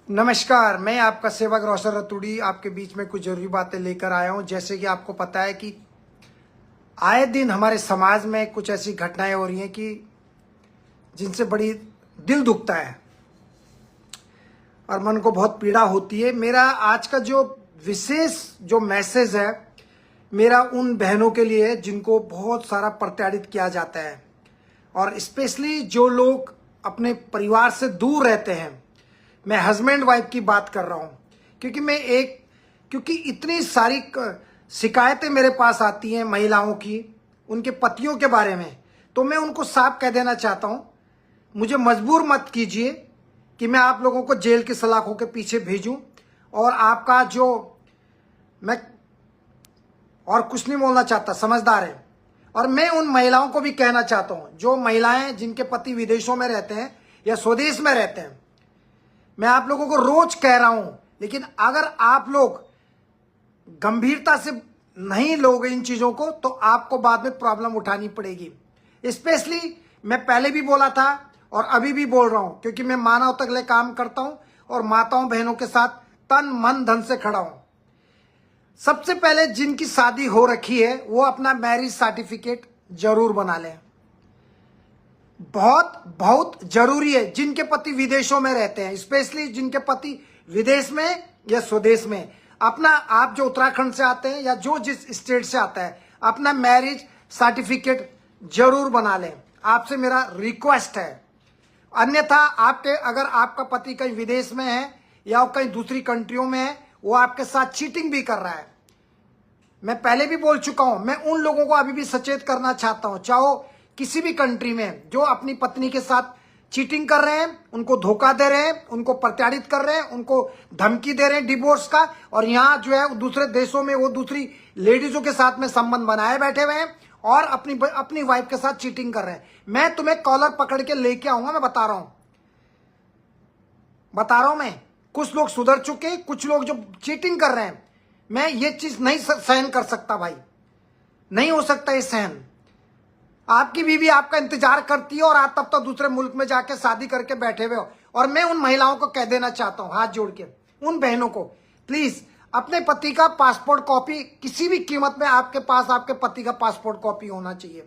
नमस्कार, मैं आपका सेवक रोशन रतूड़ी आपके बीच में कुछ जरूरी बातें लेकर आया हूं। जैसे कि आपको पता है कि आए दिन हमारे समाज में कुछ ऐसी घटनाएं हो रही हैं कि जिनसे बड़ी दिल दुखता है और मन को बहुत पीड़ा होती है। मेरा आज का जो विशेष जो मैसेज है मेरा उन बहनों के लिए है जिनको बहुत सारा प्रताड़ित किया जाता है, और स्पेशली जो लोग अपने परिवार से दूर रहते हैं। मैं हस्बैंड वाइफ की बात कर रहा हूं, क्योंकि इतनी सारी शिकायतें मेरे पास आती हैं महिलाओं की उनके पतियों के बारे में। तो मैं उनको साफ कह देना चाहता हूं, मुझे मजबूर मत कीजिए कि मैं आप लोगों को जेल की सलाखों के पीछे भेजूं। और आपका जो मैं और कुछ नहीं बोलना चाहता, समझदार है। और मैं उन महिलाओं को भी कहना चाहता हूं, जो महिलाएं जिनके पति विदेशों में रहते हैं या स्वदेश में रहते हैं। मैं आप लोगों को रोज कह रहा हूं, लेकिन अगर आप लोग गंभीरता से नहीं लोगे इन चीजों को तो आपको बाद में प्रॉब्लम उठानी पड़ेगी। स्पेशली मैं पहले भी बोला था और अभी भी बोल रहा हूं, क्योंकि मैं मानवता के लिए काम करता हूं और माताओं बहनों के साथ तन मन धन से खड़ा हूं। सबसे पहले जिनकी शादी हो रखी है वो अपना मैरिज सर्टिफिकेट जरूर बना लें। बहुत जरूरी है। जिनके पति विदेशों में रहते हैं, स्पेशली जिनके पति विदेश में या स्वदेश में, अपना आप जो उत्तराखंड से आते हैं या जो जिस स्टेट से आता है, अपना मैरिज सर्टिफिकेट जरूर बना लें। आपसे मेरा रिक्वेस्ट है। अन्यथा अगर आपका पति कहीं विदेश में है या कहीं दूसरी कंट्रियों में है, वो आपके साथ चीटिंग भी कर रहा है। मैं पहले भी बोल चुका हूं, मैं उन लोगों को अभी भी सचेत करना चाहता हूं, चाहे किसी भी कंट्री में, जो अपनी पत्नी के साथ चीटिंग कर रहे हैं, उनको धोखा दे रहे हैं, उनको प्रताड़ित कर रहे हैं, उनको धमकी दे रहे हैं डिवोर्स का, और यहाँ जो है दूसरे देशों में वो दूसरी लेडीजों के साथ में संबंध बनाए बैठे हुए हैं और अपनी वाइफ के साथ चीटिंग कर रहे हैं। मैं तुम्हें कॉलर पकड़ के लेके आऊंगा। मैं बता रहा हूं मैं। कुछ लोग सुधर चुके, कुछ लोग जो चीटिंग कर रहे हैं। मैं ये चीज नहीं सहन कर सकता भाई, नहीं हो सकता ये सहन। आपकी बीवी आपका इंतजार करती है और आप तब तक दूसरे मुल्क में जाके शादी करके बैठे हुए हो। और मैं उन महिलाओं को कह देना चाहता हूं, हाथ जोड़ के, उन बहनों को, प्लीज अपने पति का पासपोर्ट कॉपी किसी भी कीमत में आपके पास आपके पति का पासपोर्ट कॉपी होना चाहिए।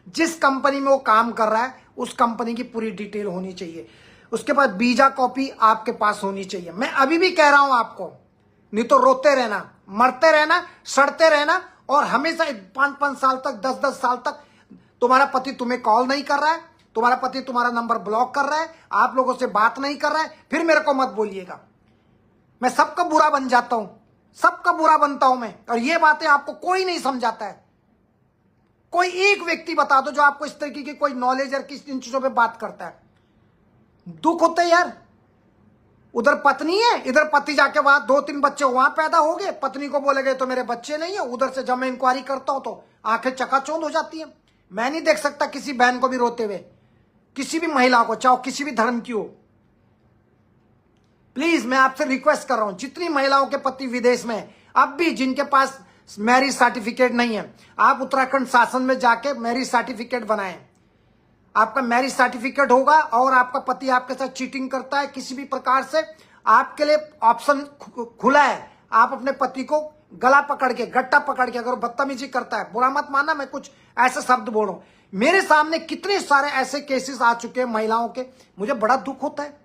जिस कंपनी में वो काम कर रहा है उस कंपनी की पूरी डिटेल होनी चाहिए। उसके बाद वीजा कॉपी आपके पास होनी चाहिए। मैं अभी भी कह रहा हूं आपको, नहीं तो रोते रहना, मरते रहना, सड़ते रहना, और हमेशा 5-5 साल तक, 10-10 साल तक तुम्हारा पति तुम्हें कॉल नहीं कर रहा है, तुम्हारा पति तुम्हारा नंबर ब्लॉक कर रहा है, आप लोगों से बात नहीं कर रहा है, फिर मेरे को मत बोलिएगा। मैं सबका बुरा बन जाता हूं, सबका बुरा बनता हूं मैं। और ये बातें आपको कोई नहीं समझाता है। कोई एक व्यक्ति बता दो जो आपको इस तरीके की कोई नॉलेज और किस इन चीजों पे बात करता है। दुख होता है यार। उधर पत्नी है, इधर पति जाके वहां 2-3 बच्चे वहां पैदा हो गए, पत्नी को बोले गए तो मेरे बच्चे नहीं है। उधर से जब मैं इंक्वायरी करता हूं तो आंखें चकाचौंध हो जाती है। मैं नहीं देख सकता किसी बहन को भी रोते हुए, किसी भी महिला को, चाहे किसी भी धर्म की हो। प्लीज मैं आपसे रिक्वेस्ट कर रहा हूं, जितनी महिलाओं के पति विदेश में, अब भी जिनके पास मैरिज सर्टिफिकेट नहीं है, आप उत्तराखंड शासन में जाके मैरिज सर्टिफिकेट बनाएं। आपका मैरिज सर्टिफिकेट होगा और आपका पति आपके साथ चीटिंग करता है किसी भी प्रकार से, आपके लिए ऑप्शन खुला है। आप अपने पति को गला पकड़ के, गट्टा पकड़ के, अगर बदतमीजी करता है, बुरा मत मानना, मैं कुछ ऐसे शब्द बोल रहा हूं। मेरे सामने कितने सारे ऐसे केसेस आ चुके हैं महिलाओं के, मुझे बड़ा दुख होता है।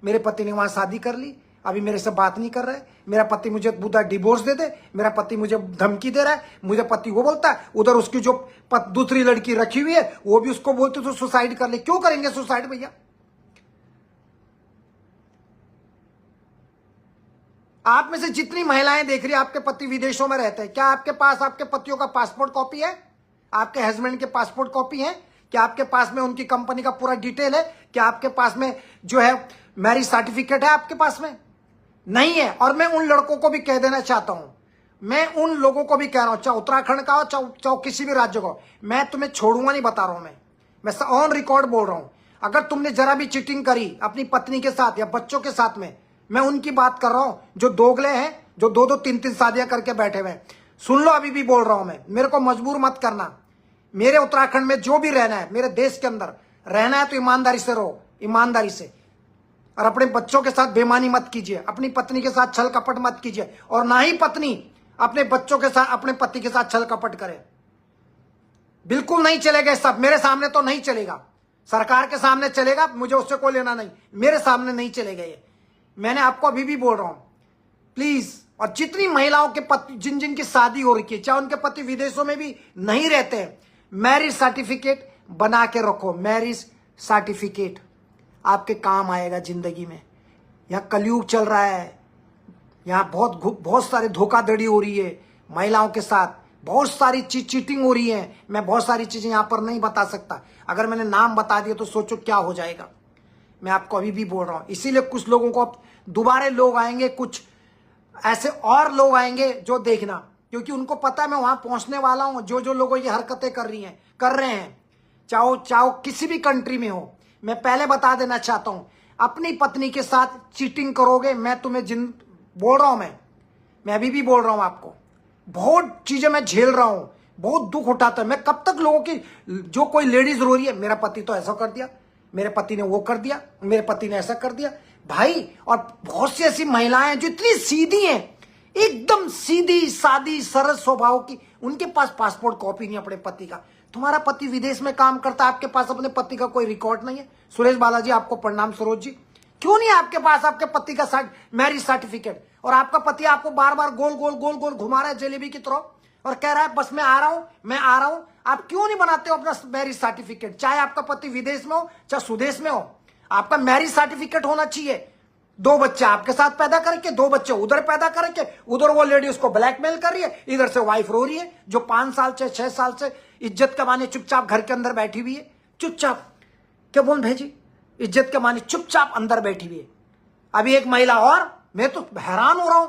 मेरे पति ने वहां शादी कर ली, अभी मेरे से बात नहीं कर रहा है, मेरा पति मुझे बुरा डिवोर्स दे दे, मेरा पति मुझे धमकी दे रहा है, मुझे पति वो बोलता है, उधर उसकी जो दूसरी लड़की रखी हुई है वो भी उसको बोलती तो सुसाइड कर ले। क्यों करेंगे सुसाइड भैया? आप में से जितनी महिलाएं देख रही है आपके पति विदेशों में रहते हैं, क्या आपके पास आपके पतियों का पासपोर्ट कॉपी है? आपके हस्बैंड के पासपोर्ट कॉपी है? क्या आपके पास में उनकी कंपनी का पूरा डिटेल है? क्या आपके पास में जो है मैरिज सर्टिफिकेट है आपके पास में? नहीं है। और मैं उन लड़कों को भी कह देना चाहता हूं, मैं उन लोगों को भी कह रहा हूं, चाहे उत्तराखंड का हो, चाहे किसी भी राज्य का, मैं तुम्हें छोड़ूंगा नहीं, बता रहा हूं। मैं ऑन रिकॉर्ड बोल रहा हूं, अगर तुमने जरा भी चीटिंग करी अपनी पत्नी के साथ या बच्चों के साथ में, मैं उनकी बात कर रहा हूं जो दोगले हैं, जो 2-2, 3-3 शादियां करके बैठे हुए हैं। सुन लो, अभी भी बोल रहा हूं मैं, मेरे को मजबूर मत करना। मेरे उत्तराखंड में जो भी रहना है, मेरे देश के अंदर रहना है तो ईमानदारी से रहो, ईमानदारी से। और अपने बच्चों के साथ बेईमानी मत कीजिए, अपनी पत्नी के साथ छल कपट मत कीजिए, और ना ही पत्नी अपने बच्चों के साथ, अपने पति के साथ छल कपट करे। बिल्कुल नहीं चलेगा सब। मेरे सामने तो नहीं चलेगा, सरकार के सामने चलेगा, मुझे उससे कोई लेना नहीं, मेरे सामने नहीं चलेगा ये। मैंने आपको अभी भी बोल रहा हूं, प्लीज। और जितनी महिलाओं के पति, जिन जिन की शादी हो रखी है, चाहे उनके पति विदेशों में भी नहीं रहते हैं, मैरिज सर्टिफिकेट बना के रखो। मैरिज सर्टिफिकेट आपके काम आएगा जिंदगी में। यहाँ कलयुग चल रहा है, यहाँ बहुत सारे धोखाधड़ी हो रही है महिलाओं के साथ, बहुत सारी चीटिंग हो रही है। मैं बहुत सारी चीजें यहाँ पर नहीं बता सकता, अगर मैंने नाम बता दिया तो सोचो क्या हो जाएगा। मैं आपको अभी भी बोल रहा हूँ, इसीलिए कुछ लोगों को अब दोबारा लोग आएंगे, कुछ ऐसे और लोग आएंगे जो देखना, क्योंकि उनको पता है मैं वहां पहुंचने वाला हूं। जो लोगों ये हरकतें कर रहे हैं, चाहो किसी भी कंट्री में हो, मैं पहले बता देना चाहता हूं, अपनी पत्नी के साथ चीटिंग करोगे, मैं तुम्हें बोल रहा हूं, मैं अभी भी बोल रहा हूं आपको, बहुत चीजें मैं झेल रहा हूं, बहुत दुख उठाता है। मैं कब तक लोगों की, जो कोई लेडीज रो रही है, मेरा पति तो ऐसा कर दिया, मेरे पति ने वो कर दिया, मेरे पति ने ऐसा कर दिया भाई। और बहुत सी ऐसी महिलाएं जो इतनी सीधी हैं, एकदम सीधी सादी सरल स्वभाव की, उनके पास पासपोर्ट कॉपी नहीं अपने पति का। तुम्हारा पति विदेश में काम करता है, आपके पास अपने पति का कोई रिकॉर्ड नहीं है। सुरेश बालाजी आपको प्रणाम। सरोज जी, क्यों नहीं आपके पास आपके पति का मैरिज सर्टिफिकेट? और आपका पति आपको बार बार गोल गोल गोल गोल घुमा रहा है जलेबी की तरह, और कह रहा है बस मैं आ रहा हूं, मैं आ रहा हूं। आप क्यों नहीं बनाते हो अपना मैरिज सर्टिफिकेट? चाहे आपका पति विदेश में हो चाहे स्वदेश में हो, आपका मैरिज सर्टिफिकेट होना चाहिए। 2 बच्चे आपके साथ पैदा करके, 2 बच्चे उधर पैदा करके, उधर वो लेडी उसको ब्लैकमेल कर रही है, इधर से वाइफ रो रही है जो 5 साल से 6 साल से इज्जत कमाने चुपचाप घर के अंदर बैठी हुई है। चुपचाप, क्या बोल भेजी, इज्जत कमाने चुपचाप अंदर बैठी हुई है। अभी एक महिला, और मैं तो हैरान हो रहा हूं,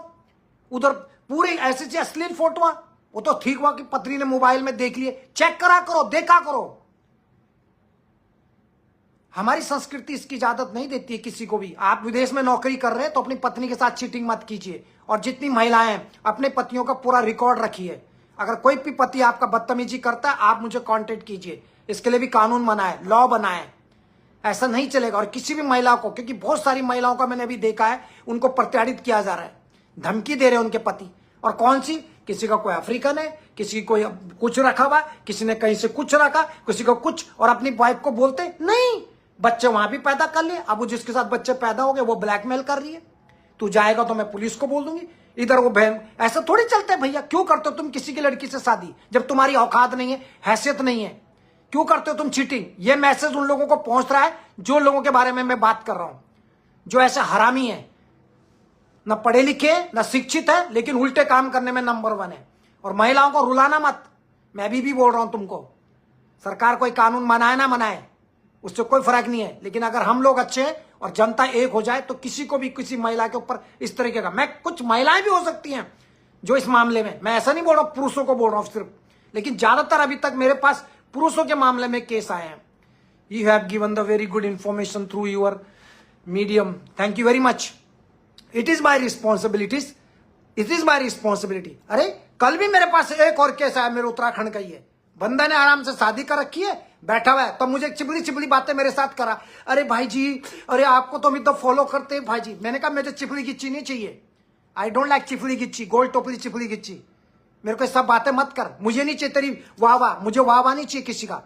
उधर पूरी ऐसी अश्लील फोटो, वो तो ठीक हुआ कि पत्नी ने मोबाइल में देख लिए, चेक करा करो, देखा करो। हमारी संस्कृति इसकी इजाजत नहीं देती है किसी को भी। आप विदेश में नौकरी कर रहे हैं तो अपनी पत्नी के साथ चीटिंग मत कीजिए। और जितनी महिलाएं, अपने पतियों का पूरा रिकॉर्ड रखिए। अगर कोई भी पति आपका बदतमीजी करता है, आप मुझे कांटेक्ट कीजिए, इसके लिए भी कानून बनाए, लॉ बनाए। ऐसा नहीं चलेगा। और किसी भी महिला को, क्योंकि बहुत सारी महिलाओं का मैंने अभी देखा है, उनको प्रताड़ित किया जा रहा है, धमकी दे रहे हैं उनके पति। और कौन सी? किसी का कोई अफ्रीकन है, किसी को कुछ रखा हुआ, किसी ने कहीं से कुछ रखा, किसी को कुछ, और अपनी वाइफ को बोलते नहीं, बच्चे वहां भी पैदा कर लिए। अब जिसके साथ बच्चे पैदा हो गए वो ब्लैकमेल कर रही है, तू जाएगा तो मैं पुलिस को बोल दूंगी। इधर वो बहन, ऐसा थोड़ी चलता है भैया। क्यों करते हो तुम किसी की लड़की से शादी जब तुम्हारी औकात नहीं है, हैसियत नहीं है? क्यों करते हो तुम चीटिंग? ये मैसेज उन लोगों को पहुंच रहा है जो लोगों के बारे में मैं बात कर रहा हूं, जो ऐसे हरामी है, न पढ़े लिखे न शिक्षित है, लेकिन उल्टे काम करने में नंबर 1 है। और महिलाओं को रुलाना मत, मैं अभी भी बोल रहा हूं तुमको। सरकार कोई कानून बनाए ना बनाए, उससे कोई फर्क नहीं है, लेकिन अगर हम लोग अच्छे हैं और जनता एक हो जाए तो किसी को भी, किसी महिला के ऊपर इस तरीके का, मैं कुछ महिलाएं भी हो सकती हैं जो इस मामले में, मैं ऐसा नहीं बोल रहा हूं, पुरुषों को बोल रहा हूं सिर्फ, लेकिन ज्यादातर अभी तक मेरे पास पुरुषों के मामले में केस आए हैं। You have given the very good information through your medium, thank you very much. It is my responsibilities, it is my responsibility. अरे कल भी मेरे पास एक और केस आया, मेरे उत्तराखंड का ही है। बंदा ने आराम से शादी कर रखी है, बैठा हुआ है, तो मुझे चिपली बातें मेरे साथ करा। अरे भाई जी, अरे आपको तो हम तो फॉलो करते हैं भाई जी। मैंने कहा मुझे चिपली गिच्ची नहीं चाहिए, आई डोंट लाइक चिपली गिच्ची, गोल टोपली चिपली गिच्ची। मेरे को सब बातें मत कर, मुझे नहीं चाहिए तेरी वाह, मुझे वाह नहीं चाहिए किसी का।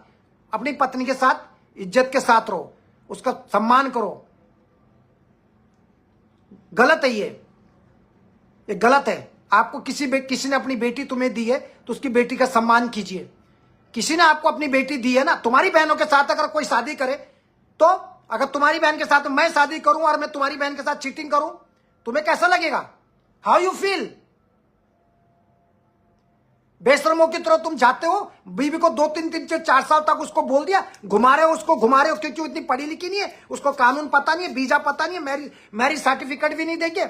अपनी पत्नी के साथ इज्जत के साथ रहो, उसका सम्मान करो। गलत है ये गलत है। आपको किसी ने अपनी बेटी तुम्हें दी है तो उसकी बेटी का सम्मान कीजिए। किसी ने आपको अपनी बेटी दी है ना, तुम्हारी बहनों के साथ अगर कोई शादी करे, तो अगर तुम्हारी बहन के साथ मैं शादी करूं और मैं तुम्हारी बहन के साथ चीटिंग करूं, तुम्हें कैसा लगेगा? How you feel? बेशर्मों की तरह तुम जाते हो, बीवी को 2-3 से 4 साल तक उसको बोल दिया, घुमा रहे हो क्योंकि इतनी पढ़ी लिखी नहीं है, उसको कानून पता नहीं है, वीजा पता नहीं है, मैरिज सर्टिफिकेट भी नहीं देंगे।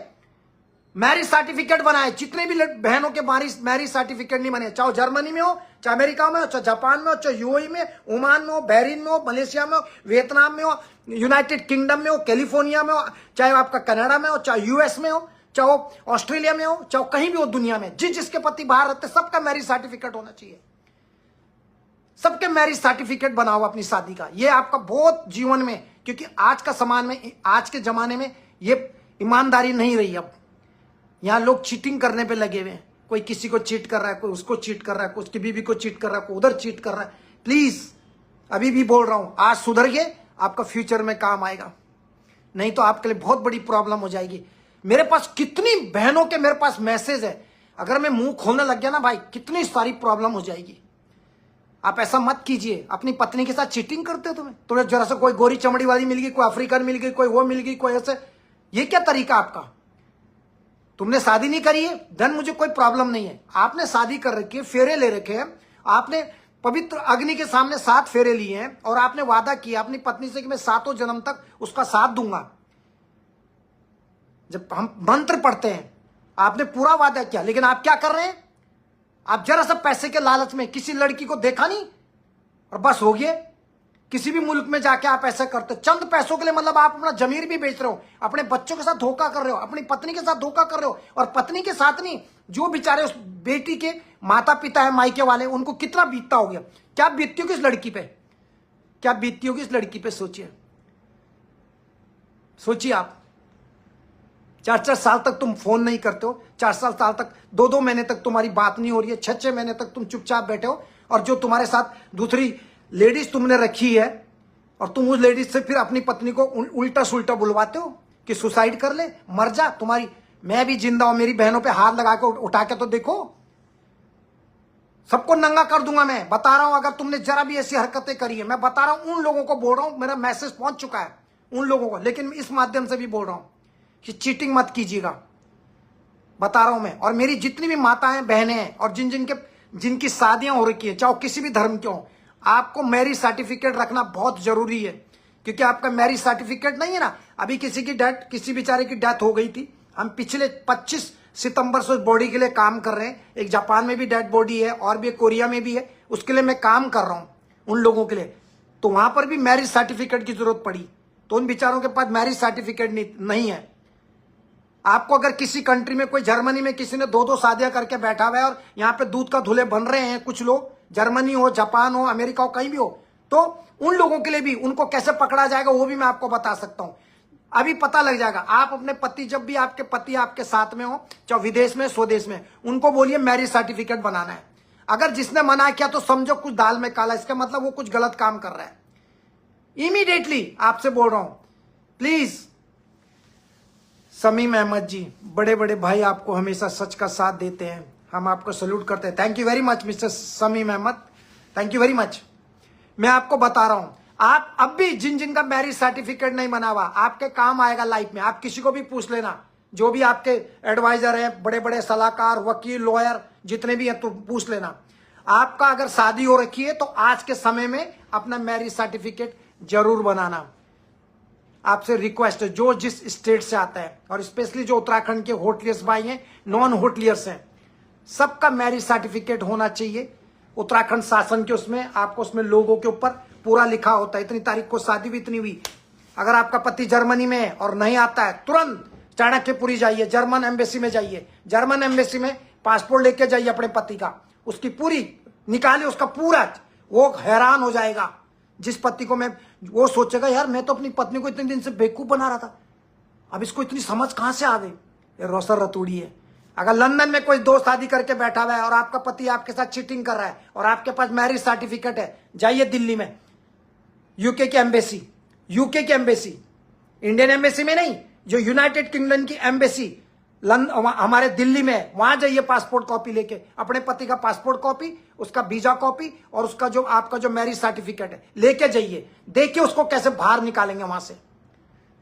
मैरिज सर्टिफिकेट बनाए, जितने भी बहनों के मैरिज सर्टिफिकेट नहीं बने, चाहे जर्मनी में हो, चाहे अमेरिका में हो, चाहे जापान में हो, चाहे यूएई में, ओमान में हो, बहरीन में हो, मलेशिया में हो, वियतनाम में हो, यूनाइटेड किंगडम में हो, कैलिफोर्निया में हो, चाहे आपका कनाडा में हो, चाहे यूएस में हो, चाहे ऑस्ट्रेलिया में हो, चाहे कहीं भी हो दुनिया में, जिसके पति बाहर रहते, सबका मैरिज सर्टिफिकेट होना चाहिए। सबके मैरिज सर्टिफिकेट बनाओ अपनी शादी का। ये आपका बहुत जीवन में, क्योंकि आज का समाज में, आज के जमाने में ये ईमानदारी नहीं रही। अब यहाँ लोग चीटिंग करने पे लगे हुए हैं। कोई किसी को चीट कर रहा है, कोई उसको चीट कर रहा है, कोई उसकी बीवी को चीट कर रहा है, कोई उधर चीट कर रहा है। प्लीज अभी भी बोल रहा हूं, आज सुधर के आपका फ्यूचर में काम आएगा, नहीं तो आपके लिए बहुत बड़ी प्रॉब्लम हो जाएगी। मेरे पास कितनी बहनों के मेरे पास मैसेज है, अगर मैं मुंह खोलने लग गया ना भाई, कितनी सारी प्रॉब्लम हो जाएगी। आप ऐसा मत कीजिए। अपनी पत्नी के साथ चीटिंग करते हो तुम्हें जरा सा कोई गोरी चमड़ी वाली मिल गई, कोई अफ्रीकन मिल गई, कोई वो मिल गई, कोई ऐसे, ये क्या तरीका आपका? तुमने शादी नहीं करी है, देन मुझे कोई प्रॉब्लम नहीं है। आपने शादी कर रखी है, फेरे ले रखे हैं, आपने पवित्र अग्नि के सामने 7 फेरे लिए हैं और आपने वादा किया अपनी पत्नी से कि मैं 7 जन्म तक उसका साथ दूंगा। जब हम मंत्र पढ़ते हैं, आपने पूरा वादा किया, लेकिन आप क्या कर रहे हैं? आप जरा सा पैसे के लालच में किसी लड़की को देखा नहीं और बस हो गया। किसी भी मुल्क में जाके आप ऐसा करते हो चंद पैसों के लिए, मतलब आप अपना जमीर भी बेच रहे हो, अपने बच्चों के साथ धोखा कर रहे हो, अपनी पत्नी के साथ धोखा कर रहे हो। और पत्नी के साथ नहीं, जो बेचारे उस बेटी के माता पिता है मायके वाले, उनको कितना बीतता हो गया। क्या बीतती होगी इस लड़की पे, क्या बीतती होगी इस लड़की पे? सोचिए, सोचिए आप। 4-4 साल तक तुम फोन नहीं करते हो, 4 साल तक, 2-2 महीने तक तुम्हारी बात नहीं हो रही है, 6-6 महीने तक तुम चुपचाप बैठे हो, और जो तुम्हारे साथ दूसरी लेडीज तुमने रखी है, और तुम उस लेडीज से फिर अपनी पत्नी को उल्टा सुल्टा बुलवाते हो कि सुसाइड कर ले, मर जा। तुम्हारी, मैं भी जिंदा हूं, मेरी बहनों पे हाथ लगा के उठा के तो देखो, सबको नंगा कर दूंगा। मैं बता रहा हूं, अगर तुमने जरा भी ऐसी हरकतें करी है, मैं बता रहा हूं, उन लोगों को बोल रहा हूं, मेरा मैसेज पहुंच चुका है उन लोगों को, लेकिन इस माध्यम से भी बोल रहा हूं कि चीटिंग मत कीजिएगा, बता रहा हूं मैं। और मेरी जितनी भी माताएं बहनें हैं और जिनकी शादियां हो रखी है, चाहे किसी भी धर्म के हो, आपको मैरिज सर्टिफिकेट रखना बहुत जरूरी है। क्योंकि आपका मैरिज सर्टिफिकेट नहीं है ना, अभी किसी बेचारे की डेथ हो गई थी, हम पिछले 25 सितंबर से उस बॉडी के लिए काम कर रहे हैं। एक जापान में भी डेड बॉडी है और भी कोरिया में भी है, उसके लिए मैं काम कर रहा हूं उन लोगों के लिए। तो वहां पर भी मैरिज सर्टिफिकेट की जरूरत पड़ी, तो उन बेचारों के पास मैरिज सर्टिफिकेट नहीं है। आपको अगर किसी कंट्री में, कोई जर्मनी में किसी ने 2-2 शादियां करके बैठा हुआ है और यहाँ पे दूध का धुले बन रहे हैं कुछ लोग, जर्मनी हो, जापान हो, अमेरिका हो, कहीं भी हो, तो उन लोगों के लिए भी उनको कैसे पकड़ा जाएगा वो भी मैं आपको बता सकता हूं। अभी पता लग जाएगा। आप अपने पति, जब भी आपके पति आपके साथ में हो, चाहे विदेश में स्वदेश में, उनको बोलिए मैरिज सर्टिफिकेट बनाना है। अगर जिसने मना किया तो समझो कुछ दाल में काला, इसका मतलब वो कुछ गलत काम कर रहा है। इमीडिएटली आपसे बोल रहा हूं, प्लीज। समीम अहमद जी, बड़े बड़े भाई आपको हमेशा सच का साथ देते हैं, हम आपको सल्यूट करते हैं। Thank you very much mister Samim Ahmed, thank you very much. मैं आपको बता रहा हूं, आप अब भी जिनका मैरिज सर्टिफिकेट नहीं बना हुआ, आपके काम आएगा लाइफ में। आप किसी को भी पूछ लेना, जो भी आपके एडवाइजर हैं, बड़े बड़े सलाहकार, वकील, लॉयर जितने भी हैं, तो पूछ लेना। आपका अगर शादी हो रखी है तो आज के समय में अपना मैरिज सर्टिफिकेट जरूर बनाना। आपसे रिक्वेस्ट है, जो जिस स्टेट से आता है, और स्पेशली जो उत्तराखंड के होटलियर्स भाई हैं, नॉन होटलियर्स हैं, सबका मैरिज सर्टिफिकेट होना चाहिए। उत्तराखंड शासन के उसमें आपको, उसमें लोगों के ऊपर पूरा लिखा होता है, इतनी तारीख को शादी भी इतनी हुई। अगर आपका पति जर्मनी में है और नहीं आता है, तुरंत चाणक्यपुरी जाइए, जर्मन एम्बेसी में जाइए, जर्मन एम्बेसी में पासपोर्ट लेके जाइए अपने पति का, उसकी पूरी निकालिए, उसका पूरा। वो हैरान हो जाएगा जिस पति को मैं, वो सोचेगा यार मैं तो अपनी पत्नी को इतने दिन से बेवकूफ बना रहा था, अब इसको इतनी समझ कहां से आ गई। ये रोसर रतूड़ी है। अगर लंदन में कोई 2 शादी करके बैठा हुआ है और आपका पति आपके साथ चीटिंग कर रहा है और आपके पास मैरिज सर्टिफिकेट है, जाइए दिल्ली में यूके की एम्बेसी, इंडियन एम्बेसी में नहीं, जो यूनाइटेड किंगडम की एम्बेसी हमारे दिल्ली में, वहां जाइए पासपोर्ट कॉपी लेके, अपने पति का पासपोर्ट कॉपी, उसका वीजा कॉपी और उसका जो आपका जो मैरिज सर्टिफिकेट है लेके जाइए। देखिए उसको कैसे बाहर निकालेंगे वहां से।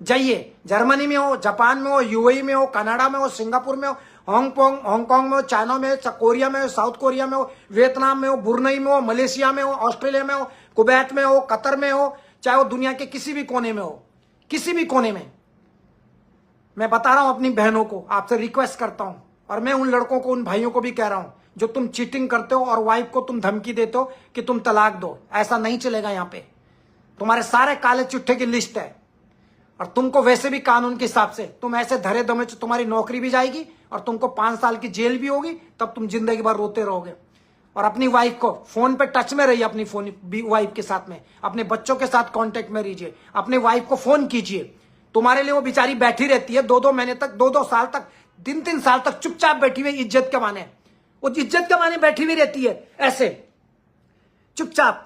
जाइए, जर्मनी में हो, जापान में हो, यूएई में हो, कनाडा में हो, सिंगापुर में हो, हांगकांग में हो, चाइना में हो, कोरिया में हो, साउथ कोरिया में हो, वियतनाम में हो, ब्रुनई में हो, मलेशिया में हो, ऑस्ट्रेलिया में हो, कुवैत में हो, कतर में हो, चाहे वो दुनिया के किसी भी कोने में हो, किसी भी कोने में। मैं बता रहा हूं अपनी बहनों को, आपसे रिक्वेस्ट करता हूं, और मैं उन लड़कों को, उन भाइयों को भी कह रहा हूं, जो तुम चीटिंग करते हो और वाइफ को तुम धमकी देते हो कि तुम तलाक दो, ऐसा नहीं चलेगा। यहां पे तुम्हारे सारे काले चिट्ठे की लिस्ट है, और तुमको वैसे भी कानून के हिसाब से तुम ऐसे धरे दमे तुम्हारी नौकरी भी जाएगी और तुमको 5 साल की जेल भी होगी, तब तुम जिंदगी भर रोते रहोगे। और अपनी वाइफ को फोन पे टच में रहिए, अपनी फोन वाइफ के साथ में, अपने बच्चों के साथ कांटेक्ट में रहिए, अपने वाइफ को फोन कीजिए। तुम्हारे लिए वो बेचारी बैठी रहती है 2-2 महीने तक, 2-2 साल तक, 3-3 साल तक चुपचाप बैठी हुई इज्जत कमाने। वो इज्जत कमाने बैठी हुई रहती है ऐसे चुपचाप।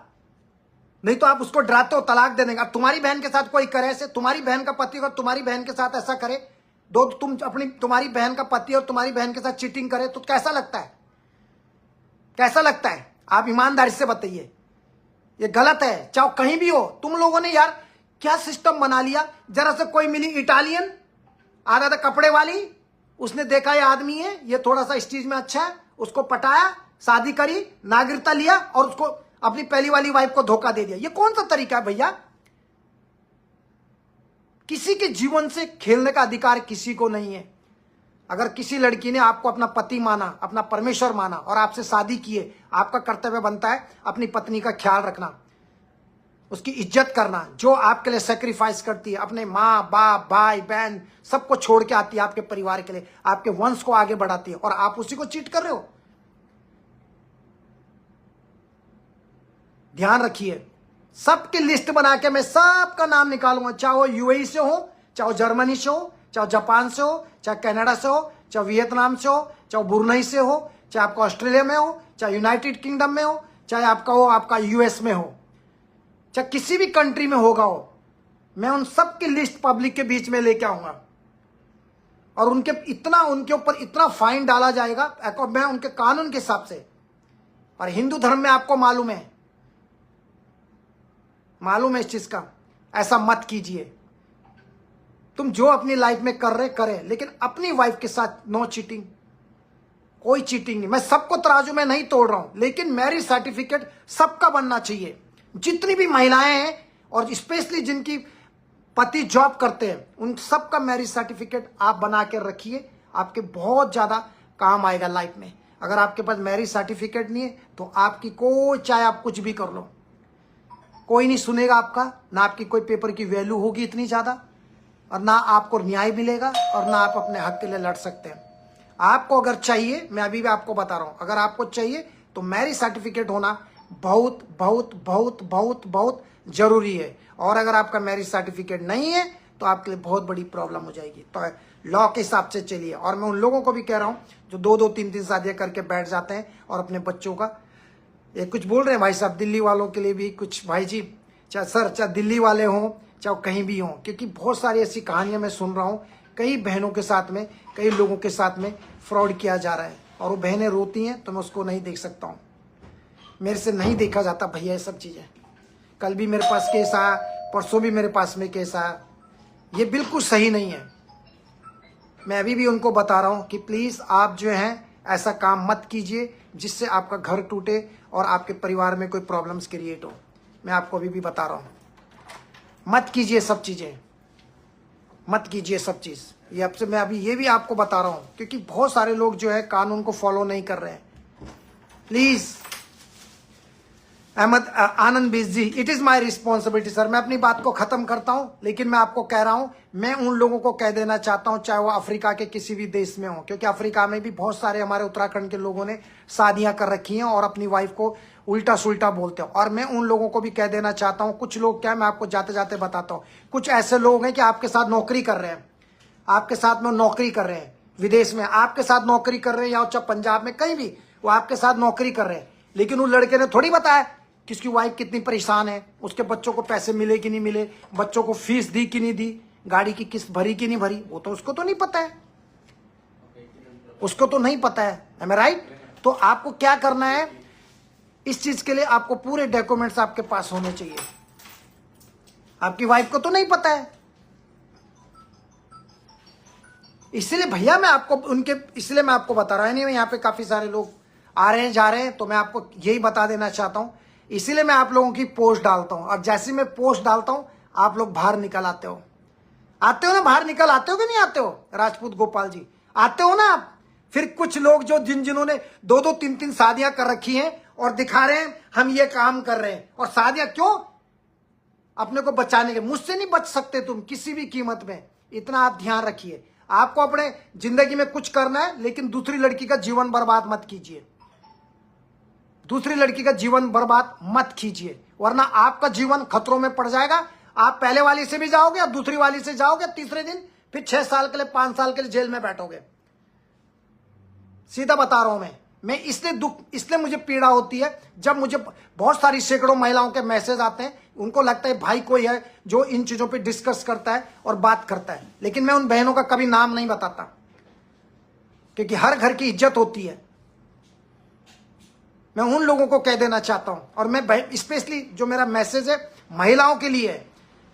नहीं तो आप उसको डराते हो तलाक देने का। तुम्हारी बहन के साथ कोई करे ऐसे, तुम्हारी बहन का पति और तुम्हारी बहन के साथ ऐसा करे, तुम्हारी बहन का पति और तुम्हारी बहन के साथ चीटिंग करे तो कैसा लगता है? कैसा लगता है? आप ईमानदारी से बताइए, ये गलत है। चाहे कहीं भी हो, तुम लोगों ने यार क्या सिस्टम बना लिया। जरा से कोई मिली इटालियन, आ रहा था कपड़े वाली, उसने देखा ये आदमी है, ये थोड़ा सा इस चीज में अच्छा है, उसको पटाया, शादी करी, नागरिकता लिया और उसको अपनी पहली वाली वाइफ को धोखा दे दिया। ये कौन सा तरीका है भैया? किसी के जीवन से खेलने का अधिकार किसी को नहीं है। अगर किसी लड़की ने आपको अपना पति माना, अपना परमेश्वर माना और आपसे शादी की है, आपका कर्तव्य बनता है अपनी पत्नी का ख्याल रखना, उसकी इज्जत करना, जो आपके लिए सेक्रीफाइस करती है, अपने माँ बाप भाई बहन सबको छोड़ के आती है आपके परिवार के लिए, आपके वंश को आगे बढ़ाती है, और आप उसी को चीट कर रहे हो। ध्यान रखिए, सबकी लिस्ट बना के मैं सबका नाम निकालूंगा, चाहे वो यूएई से हो, चाहे वो जर्मनी से हो, चाहे जापान से हो, चाहे कनाडा से हो, चाहे वियतनाम से हो, चाहे ब्रुनेई से हो, चाहे आपका ऑस्ट्रेलिया में हो, चाहे यूनाइटेड किंगडम में हो, चाहे आपका हो आपका यूएस में हो, चाहे किसी भी कंट्री में होगा हो, मैं उन सब की लिस्ट पब्लिक के बीच में लेके आऊंगा और उनके ऊपर इतना फाइन डाला जाएगा मैं उनके कानून के हिसाब से। और हिंदू धर्म में आपको मालूम है इस चीज का, ऐसा मत कीजिए। तुम जो अपनी लाइफ में कर रहे करे, लेकिन अपनी वाइफ के साथ नो चीटिंग, कोई चीटिंग नहीं। मैं सबको तराजू में नहीं तोड़ रहा हूं, लेकिन मैरिज सर्टिफिकेट सबका बनना चाहिए। जितनी भी महिलाएं हैं और स्पेशली जिनकी पति जॉब करते हैं, उन सबका मैरिज सर्टिफिकेट आप बना के रखिए, आपके बहुत ज्यादा काम आएगा लाइफ में। अगर आपके पास मैरिज सर्टिफिकेट नहीं है तो आपकी चाहे आप कुछ भी कर लो, कोई नहीं सुनेगा आपका, ना आपकी कोई पेपर की वैल्यू होगी इतनी ज्यादा, और ना आपको न्याय मिलेगा, और ना आप अपने हक के लिए लड़ सकते हैं। आपको अगर चाहिए, मैं अभी भी आपको बता रहा हूं, अगर आपको चाहिए तो मैरिज सर्टिफिकेट होना बहुत बहुत बहुत बहुत बहुत जरूरी है। और अगर आपका मैरिज सर्टिफिकेट नहीं है तो आपके लिए बहुत बड़ी प्रॉब्लम हो जाएगी। तो लॉ के हिसाब से चलिए। और मैं उन लोगों को भी कह रहा हूं जो 2-2 3-3 शादियां करके बैठ जाते हैं और अपने बच्चों का, ये कुछ बोल रहे हैं भाई साहब, दिल्ली वालों के लिए भी कुछ, भाई जी चाहे सर, चाहे दिल्ली वाले हों चाहे कहीं भी हों, क्योंकि बहुत सारी ऐसी कहानियां मैं सुन रहा हूं, कई बहनों के साथ में, कई लोगों के साथ में फ्रॉड किया जा रहा है, और वो बहनें रोती हैं तो मैं उसको नहीं देख सकता हूं। मेरे से नहीं देखा जाता भैया ये सब चीजें। कल भी मेरे पास केस आया, परसों भी मेरे पास में केस आया, ये बिल्कुल सही नहीं है। मैं अभी भी उनको बता रहा हूं कि प्लीज आप जो है ऐसा काम मत कीजिए जिससे आपका घर टूटे और आपके परिवार में कोई प्रॉब्लम्स क्रिएट हो। मैं आपको अभी भी बता रहा हूं, मत कीजिए सब चीजें, मत कीजिए सब चीज। ये आपसे मैं अभी ये भी आपको बता रहा हूं, क्योंकि बहुत सारे लोग जो है कानून को फॉलो नहीं कर रहे हैं। प्लीज अहमद आनंद बीस ji, it is my responsibility sir. मैं अपनी बात को खत्म करता हूं, लेकिन मैं आपको कह रहा हूं, मैं उन लोगों को कह देना चाहता हूं, चाहे वो अफ्रीका के किसी भी देश में हो, क्योंकि अफ्रीका में भी बहुत सारे हमारे उत्तराखंड के लोगों ने शादियां कर रखी हैं और अपनी वाइफ को उल्टा सुल्टा बोलते हो। और मैं उन लोगों को भी कह देना चाहता हूं, कुछ लोग क्या है, मैं आपको जाते जाते बताता हूं, कुछ ऐसे लोग हैं कि आपके साथ नौकरी कर रहे हैं, आपके साथ में नौकरी कर रहे हैं, विदेश में आपके साथ नौकरी कर रहे हैं, या चाहे पंजाब में कहीं भी वो आपके साथ नौकरी कर रहे हैं, लेकिन उस लड़के ने थोड़ी बताया कि उसकी वाइफ कितनी परेशान है, उसके बच्चों को पैसे मिले कि नहीं मिले, बच्चों को फीस दी कि नहीं दी, गाड़ी की किस्त भरी कि नहीं भरी, वो तो उसको तो नहीं पता है, उसको तो नहीं पता है। एम आई राइट? तो आपको क्या करना है, इस चीज के लिए आपको पूरे डॉक्यूमेंट्स आपके पास होने चाहिए। आपकी वाइफ को तो नहीं पता है, इसलिए भैया मैं आपको बता रहा हूं। नहीं, यहाँ पे काफी सारे लोग आ रहे हैं जा रहे हैं, तो मैं आपको यही बता देना चाहता हूं, इसीलिए मैं आप लोगों की पोस्ट डालता हूं। और जैसे मैं पोस्ट डालता हूं आप लोग बाहर निकल आते हो ना, बाहर निकल आते हो कि नहीं आते हो? राजपूत गोपाल जी, आते हो ना आप? फिर कुछ लोग जो जिन्होंने 2-2 3-3 शादियां कर रखी हैं और दिखा रहे हैं हम ये काम कर रहे हैं, और शादियां क्यों? अपने को बचाने के। मुझसे नहीं बच सकते तुम किसी भी कीमत में, इतना आप ध्यान रखिए। आपको अपने जिंदगी में कुछ करना है, लेकिन दूसरी लड़की का जीवन बर्बाद मत कीजिए। दूसरी लड़की का जीवन बर्बाद मत कीजिए, वरना आपका जीवन खतरों में पड़ जाएगा। आप पहले वाली से भी जाओगे और दूसरी वाली से जाओगे, तीसरे दिन फिर 6 साल के लिए 5 साल के लिए जेल में बैठोगे। सीधा बता रहा हूं मैं इसलिए मुझे पीड़ा होती है जब मुझे बहुत सारी सैकड़ों महिलाओं के मैसेज आते हैं। उनको लगता है भाई कोई है जो इन चीजों पे डिस्कस करता है और बात करता है, लेकिन मैं उन बहनों का कभी नाम नहीं बताता, क्योंकि हर घर की इज्जत होती है। मैं उन लोगों को कह देना चाहता हूं, और मैं स्पेशली जो मेरा मैसेज है महिलाओं के लिए है।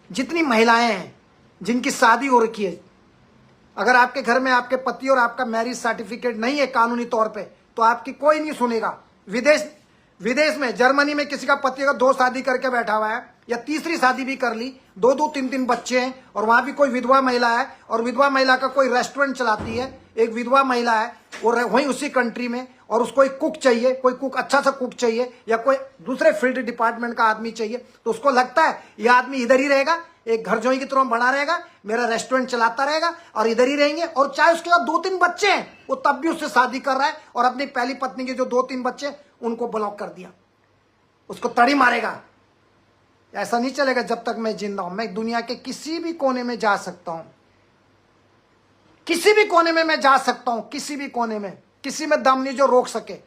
जितनी महिलाएं हैं जिनकी शादी हो रखी है, अगर आपके घर में आपके पति और आपका मैरिज सर्टिफिकेट नहीं है कानूनी तौर पे, तो आपकी कोई नहीं सुनेगा। विदेश में जर्मनी में किसी का पति अगर 2 शादी करके बैठा हुआ है या तीसरी शादी भी कर ली, 2-2 3-3 बच्चे हैं, और वहां भी कोई विधवा महिला है, और विधवा महिला का कोई रेस्टोरेंट चलाती है, एक विधवा महिला है और वहीं उसी कंट्री में, और उसको एक कुक चाहिए, कोई कुक अच्छा सा कुक चाहिए या कोई दूसरे फील्ड डिपार्टमेंट का आदमी चाहिए, तो उसको लगता है ये आदमी इधर ही रहेगा, एक घर जोई की तरह बना रहेगा, मेरा रेस्टोरेंट चलाता रहेगा और इधर ही रहेंगे। और चाहे उसके बाद 2-3 बच्चे हैं, वो तब भी उससे शादी कर रहा है, और अपनी पहली पत्नी के जो 2-3 बच्चे उनको ब्लॉक कर दिया, उसको तड़ी मारेगा। ऐसा नहीं चलेगा जब तक मैं जिंदा हूं। मैं दुनिया के किसी भी कोने में जा सकता हूं, किसी भी कोने में मैं जा सकता हूं, किसी भी कोने में, किसी में दम नहीं जो रोक सके।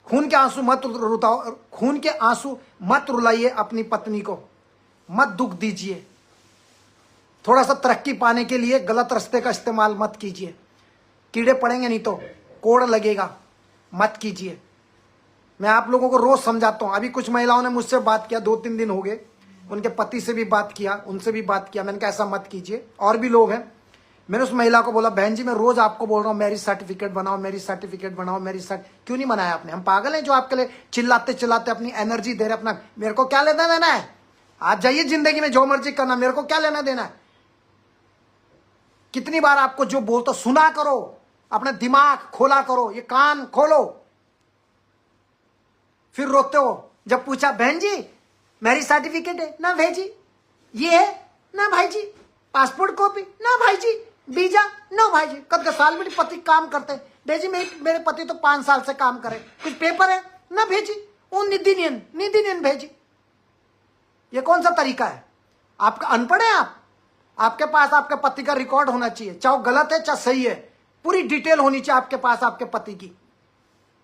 खून के आंसू मत रुलाओ, खून के आंसू मत रुलाइए अपनी पत्नी को, मत दुख दीजिए। थोड़ा सा तरक्की पाने के लिए गलत रास्ते का इस्तेमाल मत कीजिए, कीड़े पड़ेंगे नहीं तो कोड़ लगेगा, मत कीजिए। मैं आप लोगों को रोज समझाता हूं। अभी कुछ महिलाओं ने मुझसे बात किया, 2-3 दिन हो गए, उनके पति से भी बात किया, उनसे भी बात किया। मैंने कहा ऐसा मत कीजिए। और भी लोग हैं, मैंने उस महिला को बोला बहन जी मैं रोज आपको बोल रहा हूँ मैरिज सर्टिफिकेट बनाओ, मैरिज सर्टिफिकेट बनाओ, मैरिज सर्टिफिकेट क्यों नहीं बनाया आपने? हम पागल हैं जो आपके लिए चिल्लाते चिल्लाते अपनी एनर्जी दे रहे अपना? मेरे को क्या लेना देना है? आप जाइए जिंदगी में जो मर्जी करना, मेरे को क्या लेना देना है? कितनी बार आपको जो बोलता सुना करो, अपना दिमाग खोला करो, ये कान खोलो। फिर रोते हो जब पूछा बहन जी मैरिज सर्टिफिकेट है ना भेजी, ये है ना भाई जी, पासपोर्ट कॉपी ना भाई जी, वीजा ना भाई जी। कद साल मेरे पति काम करते हैं भेजी, मेरे पति तो 5 साल से काम करे, कुछ पेपर है ना भेजी, वो निधिनियन भेजी। ये कौन सा तरीका है? आपका अनपढ़ है आप? आपके पास आपके पति का रिकॉर्ड होना चाहिए, चाहे गलत है चाहे सही है, पूरी डिटेल होनी चाहिए आपके पास आपके पति की,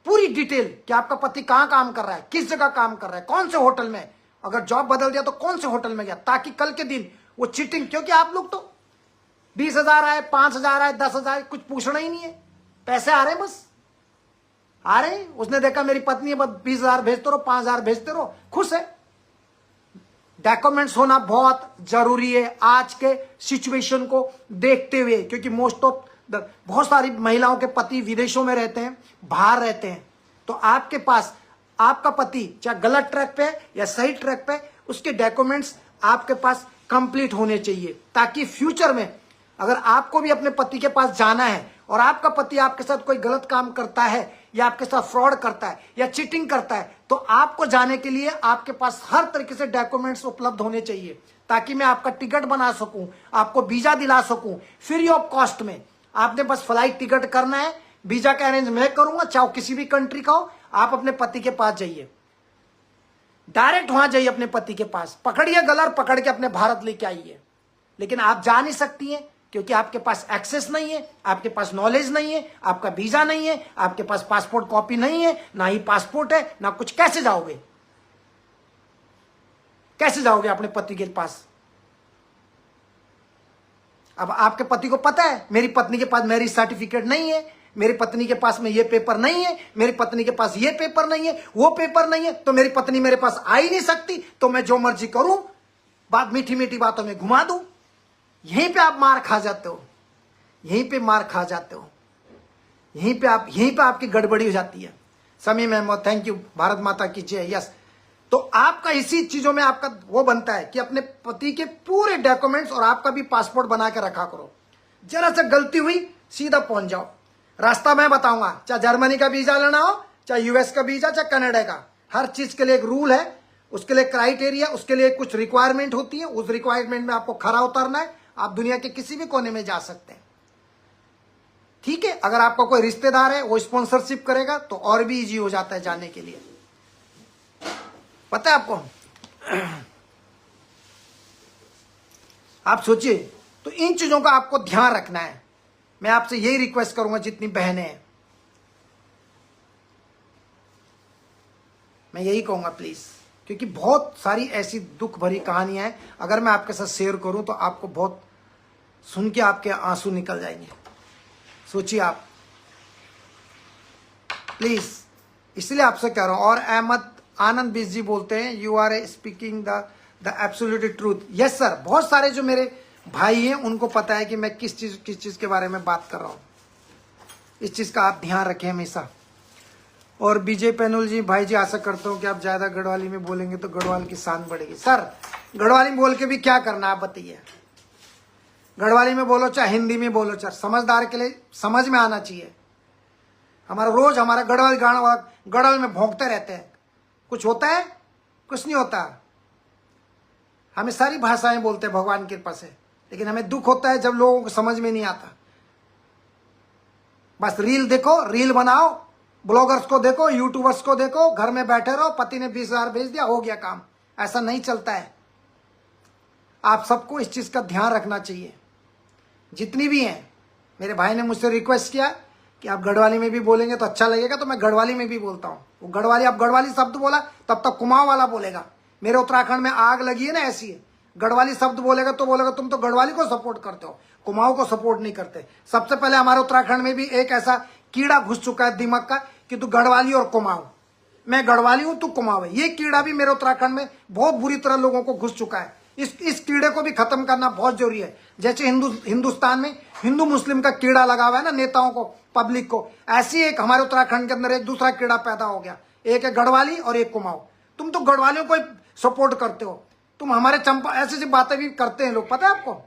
पूरी डिटेल कि आपका पति कहां काम कर रहा है, किस जगह काम कर रहा है, कौन से होटल में, अगर जॉब बदल दिया तो कौन से होटल में गया, ताकि कल के दिन वो चीटिंग, क्योंकि आप लोग तो 20,000 आए, 5,000 आए, 10,000, कुछ पूछना ही नहीं है, पैसे आ रहे बस आ रहे। उसने देखा मेरी पत्नी है, बस 20,000 भेजते रहो, 5,000 भेजते रहो, खुश है। डॉक्यूमेंट्स होना बहुत जरूरी है आज के सिचुएशन को देखते हुए, क्योंकि मोस्ट ऑफ बहुत सारी महिलाओं के पति विदेशों में रहते हैं, बाहर रहते हैं। तो आपके पास आपका पति चाहे गलत ट्रैक पे या सही ट्रैक पे, उसके डॉक्यूमेंट्स आपके पास कंप्लीट होने चाहिए, ताकि फ्यूचर में अगर आपको भी अपने पति के पास जाना है और आपका पति आपके साथ कोई गलत काम करता है या आपके साथ फ्रॉड करता है या चीटिंग करता है, तो आपको जाने के लिए आपके पास हर तरीके से डॉक्यूमेंट्स उपलब्ध होने चाहिए, ताकि मैं आपका टिकट बना सकूं, आपको वीजा दिला सकूं फ्री ऑफ कॉस्ट में। आपने बस फ्लाइट टिकट करना है, वीजा का अरेंज मैं करूंगा, चाहे किसी भी कंट्री का हो। आप अपने पति के पास जाइए, डायरेक्ट वहां जाइए अपने पति के पास, पकड़िए गलर, पकड़ के अपने भारत लेके आइए। लेकिन आप जा नहीं सकती हैं क्योंकि आपके पास एक्सेस नहीं है, आपके पास नॉलेज नहीं है, आपका वीजा नहीं है, आपके पास पासपोर्ट कॉपी नहीं है, ना ही पासपोर्ट है ना कुछ। कैसे जाओगे? कैसे जाओगे अपने पति के पास? अब आपके पति को पता है मेरी पत्नी के पास मैरिज सर्टिफिकेट नहीं है, मेरी पत्नी के पास में ये पेपर नहीं है, मेरी पत्नी के पास ये पेपर नहीं है, वो पेपर नहीं है, तो मेरी पत्नी मेरे पास आ ही नहीं सकती, तो मैं जो मर्जी करूं, बात मीठी मीठी बातों में घुमा दूं। यहीं पे आप मार खा जाते हो, यहीं पे मार खा जाते हो, यहीं पे आपकी गड़बड़ी हो जाती है। समी महमूद, थैंक यू, भारत माता की जय। यस, तो आपका इसी चीजों में आपका वो बनता है कि अपने पति के पूरे डॉक्यूमेंट्स और आपका भी पासपोर्ट बना के रखा करो। जरा से गलती हुई सीधा पहुंच जाओ। रास्ता मैं बताऊंगा, चाहे जर्मनी का वीजा लेना हो, चाहे यूएस का वीजा, चाहे कनाडा का, हर चीज के लिए एक रूल है, उसके लिए क्राइटेरिया, उसके लिए कुछ रिक्वायरमेंट होती है, उस रिक्वायरमेंट में आपको खरा उतरना है। आप दुनिया के किसी भी कोने में जा सकते हैं। ठीक है, अगर आपका कोई रिश्तेदार है वो स्पॉन्सरशिप करेगा तो और भी इजी हो जाता है जाने के लिए, पता है आपको। आप सोचिए, तो इन चीजों का आपको ध्यान रखना है। मैं आपसे यही रिक्वेस्ट करूंगा, जितनी बहनें हैं, मैं यही कहूंगा प्लीज, क्योंकि बहुत सारी ऐसी दुख भरी कहानियां हैं, अगर मैं आपके साथ शेयर करूं तो आपको बहुत सुन के आपके आंसू निकल जाएंगे। सोचिए आप प्लीज, इसलिए आपसे कह रहा हूं। और अहमद आनंद बिस जी बोलते हैं, you are speaking the absolute truth. Yes sir, बहुत सारे जो मेरे भाई हैं उनको पता है कि मैं किस चीज के बारे में बात कर रहा हूं। इस चीज का आप ध्यान रखें हमेशा। और विजय पैनुल जी, भाई जी आशा करता हूं कि आप ज्यादा गढ़वाली में बोलेंगे तो गढ़वाल की शान बढ़ेगी। सर गढ़वाली में बोल के भी क्या करना, आप बताइए। गढ़वाली में बोलो चाहे हिंदी में बोलो, चाहे समझदार के लिए समझ में आना चाहिए। हमारा रोज हमारा गढ़वाली गाना गढ़वाल में भोंकते रहते हैं, कुछ होता है? कुछ नहीं होता। हमें सारी भाषाएं बोलते हैं भगवान की कृपा से, लेकिन हमें दुख होता है जब लोगों को समझ में नहीं आता। बस रील देखो, रील बनाओ, ब्लॉगर्स को देखो, यूट्यूबर्स को देखो, घर में बैठे रहो, पति ने 20,000 भेज दिया, हो गया काम। ऐसा नहीं चलता है। आप सबको इस चीज का ध्यान रखना चाहिए, जितनी भी हैं। मेरे भाई ने मुझसे रिक्वेस्ट किया कि आप गढ़वाली में भी बोलेंगे तो अच्छा लगेगा, तो मैं गढ़वाली में भी बोलता हूँ। वो गढ़वाली, आप गढ़वाली शब्द बोला तब तक कुमाऊं वाला बोलेगा। मेरे उत्तराखंड में आग लगी है ना, ऐसी है। गढ़वाली शब्द बोलेगा तो बोलेगा तुम तो गढ़वाली को सपोर्ट करते हो, कुमाऊं को सपोर्ट नहीं करते। सबसे पहले हमारे उत्तराखंड में भी एक ऐसा कीड़ा घुस चुका है दिमाग का कि तू गढ़वाली और कुमाऊं, मैं गढ़वाली हूं तू कुमाऊं है। ये कीड़ा भी मेरे उत्तराखंड में बहुत बुरी तरह लोगों को घुस चुका है। इस कीड़े को भी खत्म करना बहुत जरूरी है। जैसे हिंदुस्तान में हिंदू मुस्लिम का कीड़ा लगा हुआ है ना, नेताओं को, पब्लिक को, ऐसी एक हमारे उत्तराखंड के अंदर एक दूसरा कीड़ा पैदा हो गया। एक है गढ़वाली और एक कुमाऊं। तुम तो गढ़वालियों को सपोर्ट करते हो, तुम हमारे चंपा, ऐसी ऐसी बातें भी करते हैं लोग, पता है आपको।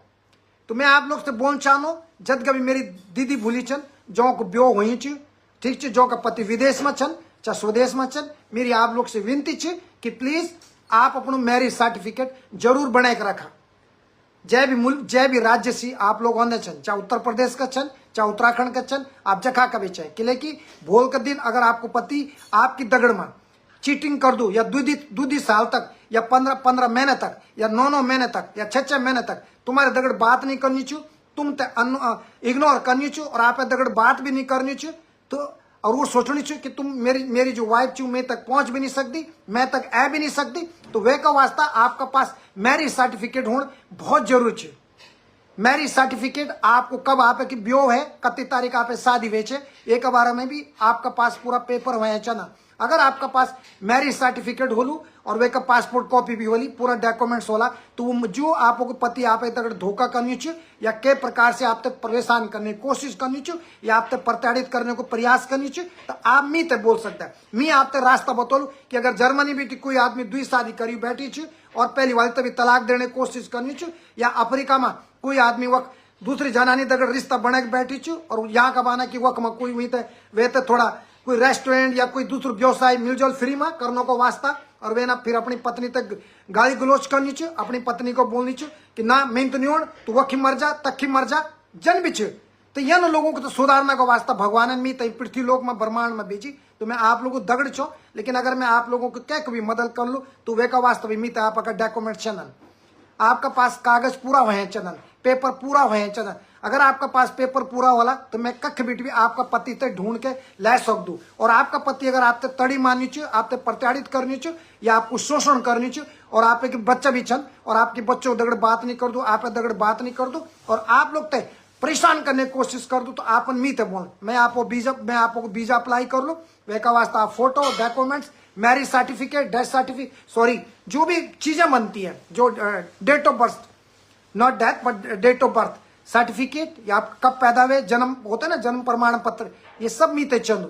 तो मैं आप लोग से बोल चाहूँ, जब कभी मेरी दीदी भूली छन जो को ब्यो हुई छ, ठीक छ, जो का पति विदेश में छन चाहे स्वदेश में छन, मेरी आप लोग से विनती छ कि प्लीज आप अपना मैरिज सर्टिफिकेट जरूर बना के रखा। जय भी मुल्क, जय भी राज्य से आप लोग आंदे छन, चाहे उत्तर प्रदेश का छन चाहे उत्तराखंड का छन, आप जखा का भी चाहे, किले की भोल का दिन अगर आपको पति आपकी दगड़ में चीटिंग कर दो, या दूधी साल तक, या 15 महीने तक, या 9 महीने तक, या 6 महीने तक तुम्हारे दगड़ बात नहीं करनी छू, तुम इग्नोर करनी छू, और आप दगड़ बात भी नहीं करनी छू, तो और वो सोचनी छू कि तुम मेरी जो वाइफ छू मैं तक पहुंच भी नहीं सकती, मैं तक आ भी नहीं सकती, तो वे का वास्ता आपका पास मैरिज सर्टिफिकेट होना बहुत जरूरी है। मैरिज सर्टिफिकेट आपको कब आप की ब्यो है, कत्ती तारीख आप शादी वेचे, एक बार में भी आपका पास पूरा पेपर हुआ है चना। अगर आपका पास मैरिज सर्टिफिकेट होलू और वे का पासपोर्ट कॉपी भी होली, पूरा डॉक्यूमेंट्स होला, तो जो आपको पति आप तक धोखा करनी चाहिए, या कई प्रकार से आप तक परेशान करने की कोशिश करनी चाहिए, या आप तक प्रताड़ित करने को प्रयास करनी चाहिए, तो आप मी तक बोल सकता है। मी आप तक रास्ता बतौलू कि अगर जर्मनी भी कोई आदमी 2 शादी करी बैठी छे और पहली वाली तभी तलाक देने की कोशिश करनी चाहिए, या अफ्रीका में कोई आदमी वक्त दूसरी जनानी दगड़ रिश्ता बना के बैठी छे, और यहाँ का बाना की वक्त में कोई हुई वे तो थोड़ा कोई रेस्टोरेंट या कोई दूसरा व्यवसाय मिलजुल फ्री में करने को वास्ता, और वे ना फिर अपनी पत्नी तक गाली गलोच करनी चाहिए, अपनी पत्नी को बोलनी चाहिए कि ना मैं तो नहीं हो, तू वखी मर जा, तखी मर जा, जन भी छे। तो यह ना लोगों को तो सुधारना का वास्ता भगवान मी तय पृथ्वी लोक में ब्रह्मांड में भेजी, तो मैं आप लोगों को दगड़ छो, लेकिन अगर मैं आप लोगों को क्या कभी मदद कर लूँ तो वे का वास्ता भी मी तय आपका डॉक्यूमेंट चैनल, आपका पास कागज पूरा हुए हैं चैनल, पेपर पूरा हुए हैं चैनल। अगर आपका पास पेपर पूरा होला तो मैं कख बीट भी आपका पति तक ढूंढ के ला सक दूं। और आपका पति अगर आप तक तड़ी मारनी चाहिए, आप तक प्रताड़ित करनी चाहिए, या आपको शोषण करनी चाहिए, और आप एक बच्चा भी छन और आपके बच्चों दगड़ बात नहीं कर दो, आप दगड़ बात नहीं कर दो, और आप लोग तय परेशान करने की कोशिश कर दो, तो आप मी तक बोल मैं आपको वीजा अप्लाई कर लूँ। वे का वास्ता आप photo, documents, marriage certificate, death certificate, sorry जो भी चीजें बनती है, जो date of birth, not death but date of birth certificate, या आप कब पैदा हुए, जन्म होता है ना, जन्म प्रमाण पत्र, ये सब मीते चंदू,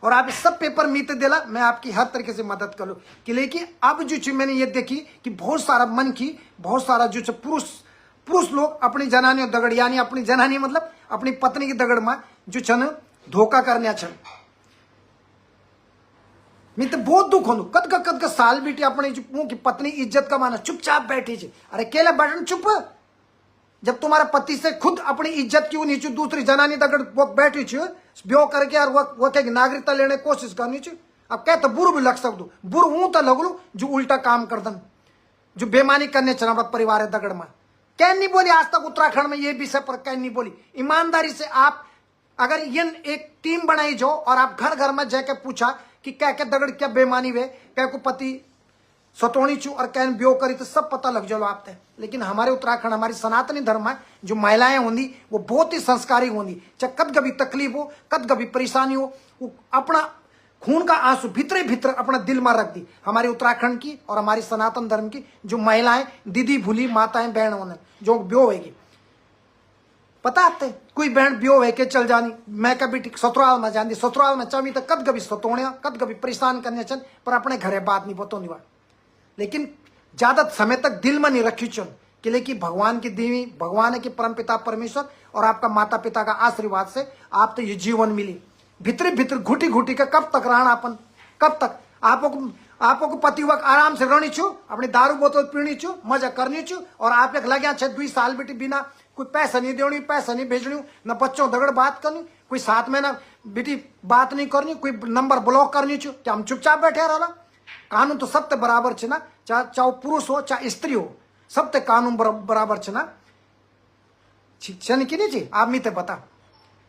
और आप सब पेपर मीते दिला, मैं आपकी हर तरीके से मदद कर लूँ। कि लेकिन अब जो चीज मैंने ये देखी कि बहुत सारा मन की, बहुत सारा जो पुरुष लोग अपनी जनानी दगड़, यानी अपनी जनानी मतलब अपनी पत्नी की दगड़ में जो छन धोखा करने छन। मैं तो बहुत दुख हो, कद साल बेटी अपनी की पत्नी इज्जत का माना चुपचाप बैठी छे, अरे केला बैठन चुप, जब तुम्हारे पति से खुद अपनी इज्जत क्यों नहीं दूसरी जनानी दगड़ वो बैठी छो ब्यो करके यार वो के नागरिकता लेने की कोशिश करनी चाहिए। अब क्या तो बुर भी लग सकू बुर हूं तो लगलू जो उल्टा काम कर दन जो बेमानी करने चला परिवार है दगड़ में क्या नहीं बोली आज तक उत्तराखंड में ये विषय पर क्या नहीं बोली। ईमानदारी से आप अगर ये एक टीम बनाई जो और आप घर घर में जाके पूछा कि क्या क्या दगड़ क्या बेमानी वे क्या को पति सतोणी चू और कैन ब्यो करी तो सब पता लग जाओ आप। लेकिन हमारे उत्तराखंड हमारी सनातनी धर्म है जो महिलाएं होंगी वो बहुत ही संस्कारी होंगी चाहे कद कभी तकलीफ हो कद कभी परेशानी हो वो अपना खून का आंसू भीतरे भीतर अपना दिल में रख दी। हमारी उत्तराखंड की और हमारी सनातन धर्म की जो महिलाएं दीदी भूली माताएं बहन होने जो ब्यो होगी पता आते कोई बहन ब्यो है के चल जानी मैं कभी ससुराल में जानी ससुराल में चावी तो कद कभी सतोने कद कभी परेशान करने चल पर अपने घरे बात नहीं बतौनी बात लेकिन ज्यादा समय तक दिल में नहीं रखी चुन कि लेकिन भगवान की देवी भगवान के परमपिता परमेश्वर और आपका माता पिता का आशीर्वाद से आप तो ये जीवन मिली भीतर भीतर घुटी घुटी का कब तक रहना अपन कब तक आपको पति वक्त आराम से रहनी छू अपनी दारू बोतल पीनी छू मजा करनी छू और आप एक लगे 2 साल बेटी बिना कोई पैसा नहीं देनी पैसा नहीं भेजनी न बच्चों दगड़ बात करनी कोई साथ में ना बेटी बात नहीं करनी कोई नंबर ब्लॉक करनी छू क्या हम चुपचाप बैठे रहा कानून तो सब बराबर छे ना चाहे पुरुष हो चाहे स्त्री हो सब कानून बराबर छे ना शिक्षण की नहीं जी आप मिते बता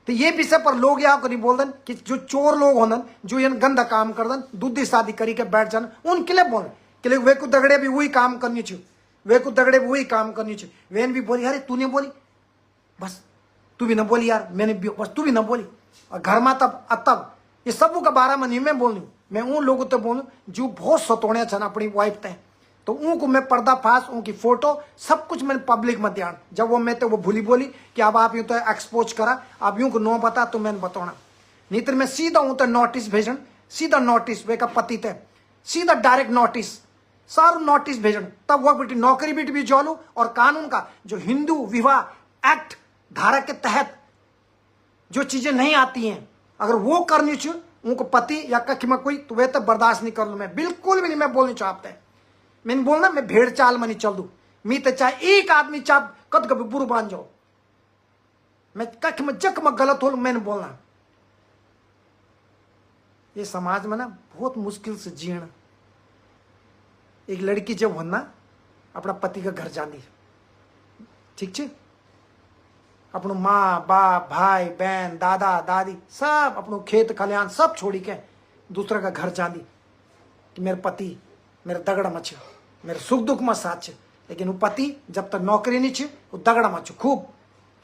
तो ये विषय पर लोग यहाँ को नहीं बोल दन कि जो चोर लोग होन जो ये गंदा काम कर दन दूधी शादी करी के बैठ जान उनके लिए बोल कि वे को दगड़े भी वही काम करनी चाहिए वे को दगड़े भी वही काम करनी चाहिए वेन भी बोली अरे तूने बोली बस तू भी ना बोली यार मैंने भी बस तू भी ना बोली और घर में तब ये सब का बारे में नहीं मैं बोलूँ मैं उन लोगों तो बोलूँ जो बहुत सतोड़े छन अपनी वाइफ तय तो उनको मैं पर्दाफाश उनकी फोटो सब कुछ मैंने पब्लिक में ध्यान जब वो मैं तो वो भूली बोली कि अब आप यूं तो एक्सपोज करा आप यूं को नो बता तो मैंने बताना नहीं तो मैं सीधा हूं तो नोटिस भेजन सीधा नोटिस वे का पति तय सीधा डायरेक्ट नोटिस सारू नोटिस भेजन तब वो बेटी नौकरी बेटी भी जोलू और कानून का जो हिंदू विवाह एक्ट धारा के तहत जो चीजें नहीं आती हैं अगर वो करनी चाहिए उनको पति या कख में कोई तो वे तो बर्दाश्त नहीं कर लू मैं बिल्कुल भी नहीं मैं बोलनी चाहते मैंने बोलना मैं भेड़ चाल में नहीं चल दू मी तो चाहे एक आदमी चाप कद कभी बुरु बांध जाओ मैं कख में जक में गलत हो मैंने बोलना ये समाज में ना बहुत मुश्किल से जीना एक लड़की जब होना अपना पति का घर जानी ठीक छे अपनो माँ बाप भाई बहन दादा दादी सब अपनो खेत खलियान सब छोड़ी के दूसरा का घर जानी कि मेरे पति मेरे दगड़ में छे मेरे सुख दुख में साथ छे लेकिन वो पति जब तक नौकरी नहीं छे वो दगड़ में छे खूब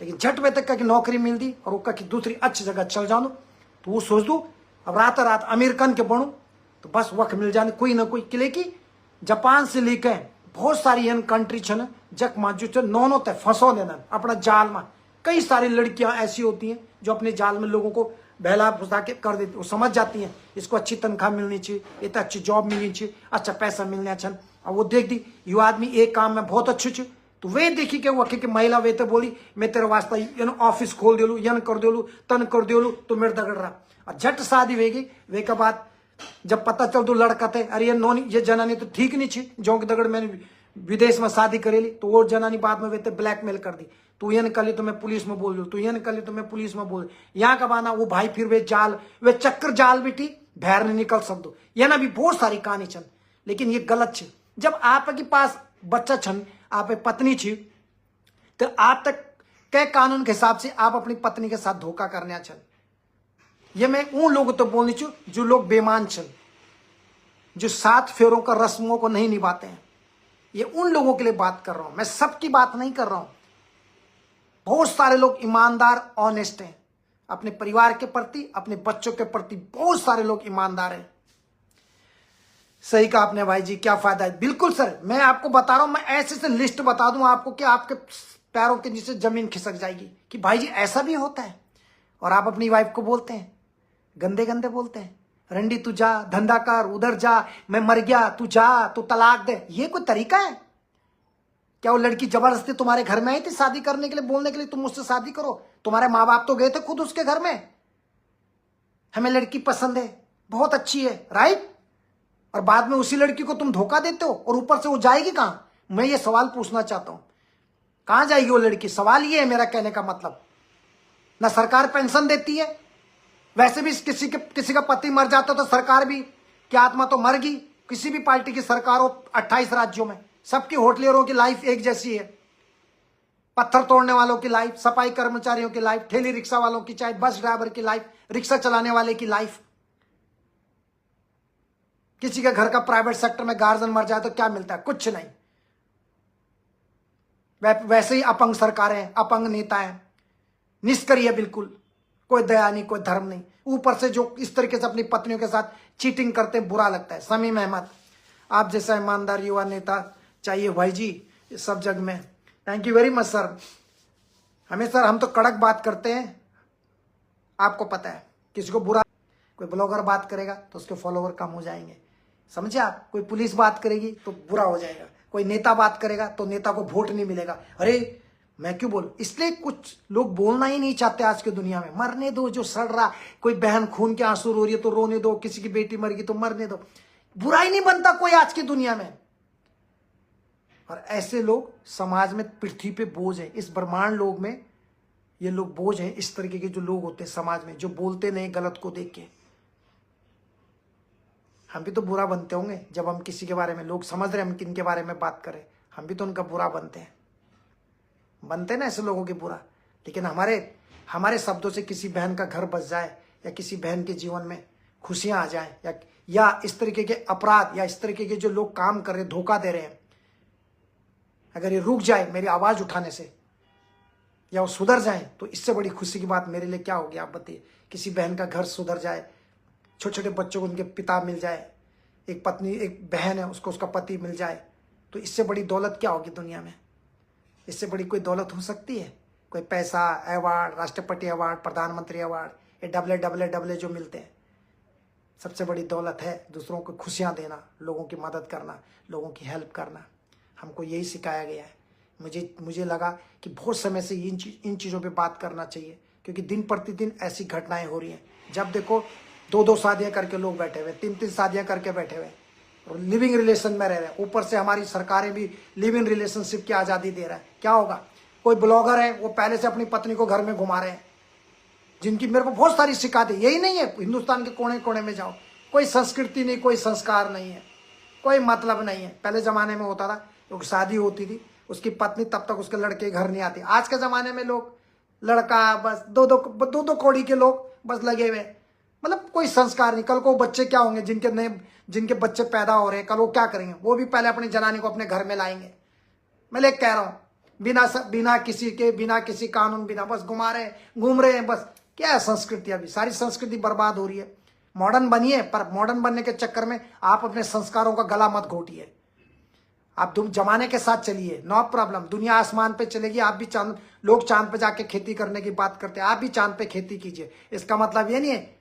लेकिन झट में तक की नौकरी मिल दी और वो कहीं दूसरी अच्छी जगह चल जानो तो वो सोच दू अब रात रात अमेरिकन के बनू तो बस वक्त मिल जाने कोई ना कोई किले की जापान से लेके बहुत सारी एन कंट्री छन जक माजू नौनो ते फंसो देना अपना जाल में कई सारी लड़कियां ऐसी होती हैं जो अपने जाल में लोगों को बहला फुसा के कर देती वो समझ जाती हैं इसको अच्छी तनख्वाह मिलनी चाहिए इतना अच्छी जॉब मिलनी चाहिए अच्छा पैसा मिलना छन और वो देख दी यू आदमी एक काम में बहुत अच्छे छे तो वे देखी के वो कि महिला वे तो बोली मैं तेरे वास्ते यन ऑफिस खोल देलू यन कर देलू तन कर देलू तो मेरे दगड़ रहा और झट शादी वेगी वे के बाद जब पता चल दो लड़का थे अरे ये नौनी ये जनानी तो ठीक नहीं छे जो कि दगड़ मैंने विदेश में शादी करेली तो वो जनानी बाद में वे ब्लैकमेल कर दी तू ये निकली तो मैं पुलिस में बोल दू तू ये निकली तो मैं पुलिस में बोल यहाँ का बाना वो भाई फिर वे जाल वे चक्कर जाल बेटी बाहर नहीं निकल सकते ये ना भी बहुत सारी कहानी छन लेकिन ये गलत छे जब आपके पास बच्चा छन आप पत्नी छी तो आप तक के कानून के हिसाब से आप अपनी पत्नी के साथ धोखा करने छन ये मैं उन लोगों तो बोलनी चू जो लोग बेईमान छन जो 7 फेरों का रस्मों को नहीं निभाते हैं ये उन लोगों के लिए बात कर रहा हूं मैं सबकी बात नहीं कर रहा हूं बहुत सारे लोग ईमानदार ऑनेस्ट हैं अपने परिवार के प्रति अपने बच्चों के प्रति बहुत सारे लोग ईमानदार हैं सही कहा आपने भाई जी क्या फायदा है बिल्कुल सर मैं आपको बता रहा हूं मैं ऐसे से लिस्ट बता दूं आपको कि आपके पैरों के नीचे जमीन खिसक जाएगी कि भाई जी ऐसा भी होता है और आप अपनी वाइफ को बोलते हैं गंदे गंदे बोलते हैं रंडी तू जा धंधा कर उधर जा मैं मर गया तू जा तू तलाक दे ये कोई तरीका है क्या वो लड़की जबरदस्ती तुम्हारे घर में आई थी शादी करने के लिए बोलने के लिए तुम मुझसे शादी करो तुम्हारे माँ बाप तो गए थे खुद उसके घर में हमें लड़की पसंद है बहुत अच्छी है राइट और बाद में उसी लड़की को तुम धोखा देते हो और ऊपर से वो जाएगी कहां मैं ये सवाल पूछना चाहता हूं कहां जाएगी वो लड़की? सवाल ये है मेरा कहने का मतलब। ना सरकार पेंशन देती है, वैसे भी किसी का पति मर जाता तो सरकार भी की आत्मा तो मर गई। किसी भी पार्टी की सरकार हो 28 राज्यों में, सबकी होटलियरों की लाइफ एक जैसी है। पत्थर तोड़ने वालों की लाइफ, सफाई कर्मचारियों की लाइफ, ठेली रिक्शा वालों की, चाहे बस ड्राइवर की लाइफ, रिक्शा चलाने वाले की लाइफ। किसी के घर का प्राइवेट सेक्टर में गार्जियन मर जाए तो क्या मिलता है? कुछ नहीं। वैसे ही अपंग सरकारें, अपंग नेता हैं, निष्क्रिय बिल्कुल, कोई दया नहीं, कोई धर्म नहीं। ऊपर से जो इस तरीके से अपनी पत्नियों के साथ चीटिंग करते हैं, बुरा लगता है। शमीम अहमद, आप जैसा ईमानदार युवा नेता चाहिए भाई जी सब जग में। Thank you very much sir. हमें सर, हम तो कड़क बात करते हैं, आपको पता है। किसी को बुरा, कोई ब्लॉगर बात करेगा तो उसके फॉलोवर कम हो जाएंगे, समझे आप? कोई पुलिस बात करेगी तो बुरा हो जाएगा, कोई नेता बात करेगा तो नेता को वोट नहीं मिलेगा। अरे मैं क्यों बोलूं? इसलिए कुछ लोग बोलना ही नहीं चाहते आज की दुनिया में। मरने दो जो सड़ रहा, कोई बहन खून के आंसू रो रही है तो रोने दो, किसी की बेटी मर गई तो मरने दो। बुरा ही नहीं बनता कोई आज की दुनिया में। और ऐसे लोग समाज में पृथ्वी पे बोझ है, इस ब्रह्मांड लोग में ये लोग बोझ हैं। इस तरीके के जो लोग होते हैं समाज में, जो बोलते नहीं गलत को देख के। हम भी तो बुरा बनते होंगे जब हम किसी के बारे में, लोग समझ रहे हैं हम किन के बारे में बात करें, हम भी तो उनका बुरा बनते हैं ना ऐसे लोगों के बुरा। लेकिन हमारे शब्दों से किसी बहन का घर बस जाए, या किसी बहन के जीवन में खुशियां आ जाए, या इस तरीके के अपराध, या इस तरीके के जो लोग काम कर रहे हैं, धोखा दे रहे हैं, अगर ये रुक जाए मेरी आवाज उठाने से, या वो सुधर जाए, तो इससे बड़ी खुशी की बात मेरे लिए क्या होगी आप बताइए? किसी बहन का घर सुधर जाए, छोटे छोटे बच्चों को उनके पिता मिल जाए, एक पत्नी, एक बहन है उसको उसका पति मिल जाए, तो इससे बड़ी दौलत क्या होगी दुनिया में? इससे बड़ी कोई दौलत हो सकती है? कोई पैसा, अवार्ड, राष्ट्रपति अवार्ड, प्रधानमंत्री अवार्ड, ये डबले जो मिलते हैं, सबसे बड़ी दौलत है दूसरों को खुशियां देना, लोगों की मदद करना, लोगों की हेल्प करना। हमको यही सिखाया गया है। मुझे लगा कि बहुत समय से इन चीज़ों पे बात करना चाहिए, क्योंकि दिन प्रतिदिन ऐसी घटनाएं हो रही हैं। जब देखो 2-2 शादियां करके लोग बैठे हुए, 3-3 शादियां करके बैठे हुए, और लिविंग रिलेशन में रह रहे हैं। ऊपर से हमारी सरकारें भी लिव इन रिलेशनशिप की आज़ादी दे रहा है। क्या होगा? कोई ब्लॉगर है, वो पहले से अपनी पत्नी को घर में घुमा रहे हैं, जिनकी मेरे को बहुत सारी शिकायतें। यही नहीं है, हिंदुस्तान के कोने कोने में जाओ, कोई संस्कृति नहीं, कोई संस्कार नहीं है, कोई मतलब नहीं है। पहले ज़माने में होता था, तो शादी होती थी, उसकी पत्नी तब तक उसके लड़के घर नहीं आती। आज के ज़माने में लोग, लड़का बस दो कौड़ी के लोग बस लगे हुए, मतलब कोई संस्कार नहीं। कल को बच्चे क्या होंगे, जिनके बच्चे पैदा हो रहे हैं, कल वो क्या करेंगे? वो भी पहले अपनी जनानी को अपने घर में लाएंगे। मैं ले कह रहा हूँ, बिना किसी कानून, बिना बस घूम रहे हैं बस। क्या है संस्कृति? अभी सारी संस्कृति बर्बाद हो रही है। मॉडर्न बनिए, पर मॉडर्न बनने के चक्कर में आप अपने संस्कारों का गला मत घोटिए। आप जमाने के साथ चलिए, नो प्रॉब्लम। दुनिया आसमान पे चलेगी, आप भी लोग चांद पे जाके खेती करने की बात करते हैं, आप भी चांद पे खेती कीजिए। इसका मतलब ये नहीं है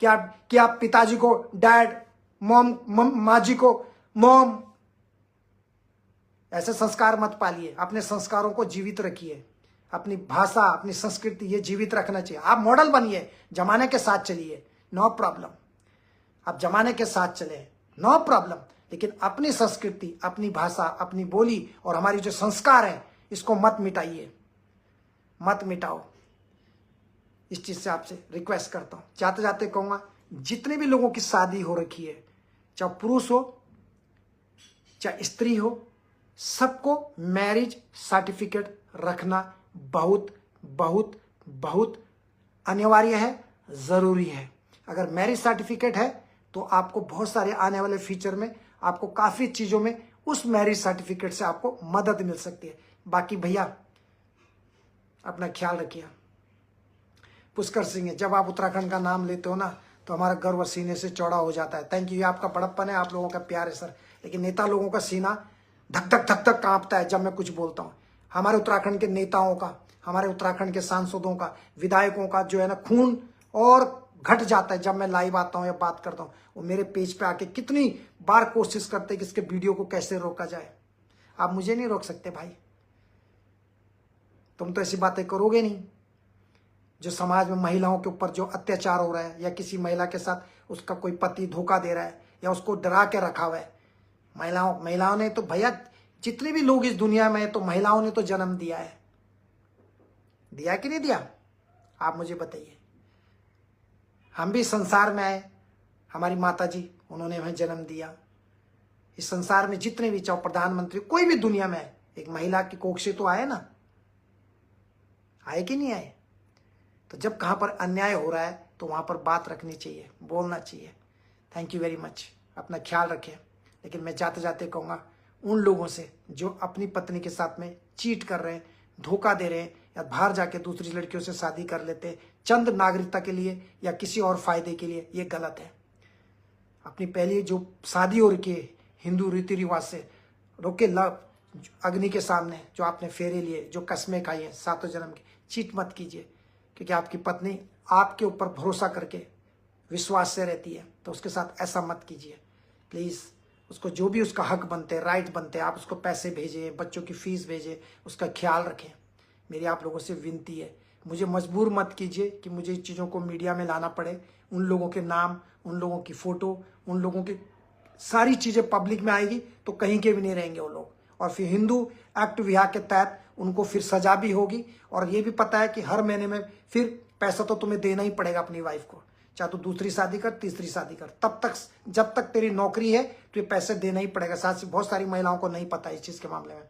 कि आप पिताजी को डैड, मॉम, माँ जी को मॉम, ऐसे संस्कार मत पालिए। अपने संस्कारों को जीवित रखिए, अपनी भाषा, अपनी संस्कृति, ये जीवित रखना चाहिए। आप मॉडल बनिए, जमाने के साथ चलिए, नो प्रॉब्लम। आप जमाने के साथ चले, नो प्रॉब्लम, लेकिन अपनी संस्कृति, अपनी भाषा, अपनी बोली और हमारी जो संस्कार है, इसको मत मिटाइए, मत मिटाओ। इस चीज से आपसे रिक्वेस्ट करता हूं। जाते जाते कहूंगा, जितने भी लोगों की शादी हो रखी है, चाहे पुरुष हो चाहे स्त्री हो, सबको मैरिज सर्टिफिकेट रखना बहुत बहुत बहुत अनिवार्य है, जरूरी है। अगर मैरिज सर्टिफिकेट है तो आपको बहुत सारे आने वाले फ्यूचर में आपको काफी चीजों में उस मैरिज सर्टिफिकेट से आपको मदद मिल सकती है। बाकी भैया अपना ख्याल रखिए। पुष्कर सिंह है, जब आप उत्तराखंड का नाम लेते हो ना, तो हमारा गर्व सीने से चौड़ा हो जाता है। थैंक यू, ये आपका बड़प्पन है, आप लोगों का प्यार है सर। लेकिन नेता लोगों का सीना धक धक धक धक कांपता है जब मैं कुछ बोलता हूँ। हमारे उत्तराखंड के नेताओं का, हमारे उत्तराखंड के सांसदों का, विधायकों का जो है ना, खून और घट जाता है जब मैं लाइव आता हूँ या बात करता हूँ। वो मेरे पेज पे आके कितनी बार कोशिश करते हैं कि इसके वीडियो को कैसे रोका जाए। आप मुझे नहीं रोक सकते भाई, तुम तो ऐसी बातें करोगे नहीं। जो समाज में महिलाओं के ऊपर जो अत्याचार हो रहा है, या किसी महिला के साथ उसका कोई पति धोखा दे रहा है, या उसको डरा के रखा हुआ है, महिलाओं ने तो भैया जितने भी लोग इस दुनिया में हैं, तो महिलाओं ने तो जन्म दिया है, दिया कि नहीं दिया? आप मुझे बताइए। हम भी संसार में आए, हमारी माता जी उन्होंने हमें जन्म दिया। इस संसार में जितने भी, चाहे प्रधानमंत्री कोई भी दुनिया में आए, एक महिला की कोख से तो आए ना, आए कि नहीं आए? तो जब कहाँ पर अन्याय हो रहा है तो वहाँ पर बात रखनी चाहिए, बोलना चाहिए। थैंक यू वेरी मच, अपना ख्याल रखें। लेकिन मैं जाते जाते कहूँगा उन लोगों से जो अपनी पत्नी के साथ में चीट कर रहे हैं, धोखा दे रहे हैं, या बाहर जाके दूसरी लड़कियों से शादी कर लेते हैं चंद नागरिकता के लिए या किसी और फायदे के लिए, ये गलत है। अपनी पहली जो शादी हो रखी है हिंदू रीति रिवाज से, रोके लव अग्नि के सामने, जो आपने फेरे लिए, जो कस्में खाई हैं 7 जन्म की, चीट मत कीजिए। क्योंकि आपकी पत्नी आपके ऊपर भरोसा करके विश्वास से रहती है, तो उसके साथ ऐसा मत कीजिए प्लीज़। उसको जो भी उसका हक बनते हैं, राइट बनते हैं, आप उसको पैसे भेजें, बच्चों की फीस भेजें, उसका ख्याल रखें। मेरी आप लोगों से विनती है, मुझे मजबूर मत कीजिए कि मुझे इस चीज़ों को मीडिया में लाना पड़े। उन लोगों के नाम, उन लोगों की फ़ोटो, उन लोगों की सारी चीज़ें पब्लिक में आएगी तो कहीं के भी नहीं रहेंगे वो लोग। और फिर हिंदू एक्ट विभाग के तहत उनको फिर सजा भी होगी। और ये भी पता है कि हर महीने में फिर पैसा तो तुम्हें देना ही पड़ेगा अपनी वाइफ को, चाहे तो दूसरी शादी कर, तीसरी शादी कर, तब तक जब तक तेरी नौकरी है तो ये पैसे देना ही पड़ेगा। साथ ही बहुत सारी महिलाओं को नहीं पता इस चीज़ के मामले में,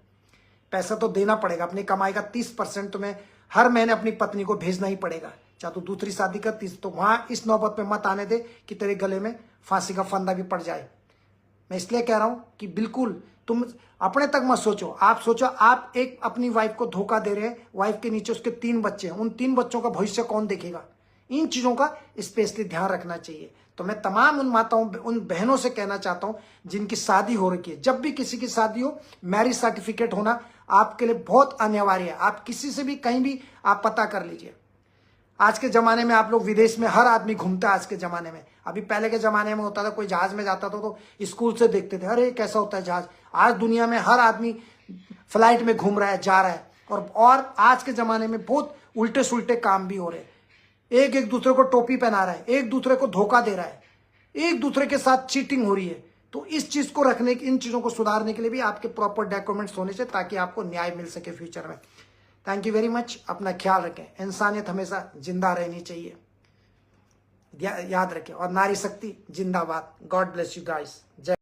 पैसा तो देना पड़ेगा। अपनी कमाई का 30% तुम्हें हर महीने अपनी पत्नी को भेजना ही पड़ेगा, चाहे तो दूसरी शादी कर, तो वहाँ इस नौबत में मत आने दे कि तेरे गले में फांसी का फंदा भी पड़ जाए। मैं इसलिए कह रहा हूं कि बिल्कुल तुम अपने तक मत सोचो। आप सोचो आप एक अपनी वाइफ को धोखा दे रहे हैं, वाइफ के नीचे उसके 3 बच्चे हैं, उन 3 बच्चों का भविष्य कौन देखेगा? इन चीजों का स्पेशली ध्यान रखना चाहिए। तो मैं तमाम उन माताओं, उन बहनों से कहना चाहता हूं जिनकी शादी हो रखी है, जब भी किसी की शादी हो, मैरिज सर्टिफिकेट होना आपके लिए बहुत अनिवार्य है। आप किसी से भी कहीं भी आप पता कर लीजिए। आज के जमाने में आप लोग विदेश में हर आदमी घूमता है। आज के जमाने में, अभी पहले के जमाने में होता था कोई जहाज में जाता था तो स्कूल से देखते थे, अरे कैसा होता है जहाज। आज दुनिया में हर आदमी फ्लाइट में घूम रहा है, जा रहा है। और आज के जमाने में बहुत उल्टे सुलटे काम भी हो रहे हैं। एक दूसरे को टोपी पहना रहा है, एक दूसरे को धोखा दे रहा है, एक दूसरे के साथ चीटिंग हो रही है। तो इस चीज को रखने, इन चीजों को सुधारने के लिए भी आपके प्रॉपर डॉक्यूमेंट्स होने चाहिए ताकि आपको न्याय मिल सके फ्यूचर में। थैंक यू वेरी मच, अपना ख्याल रखें। इंसानियत हमेशा जिंदा रहनी चाहिए, याद रखें। और नारी शक्ति जिंदाबाद। God bless you guys. जय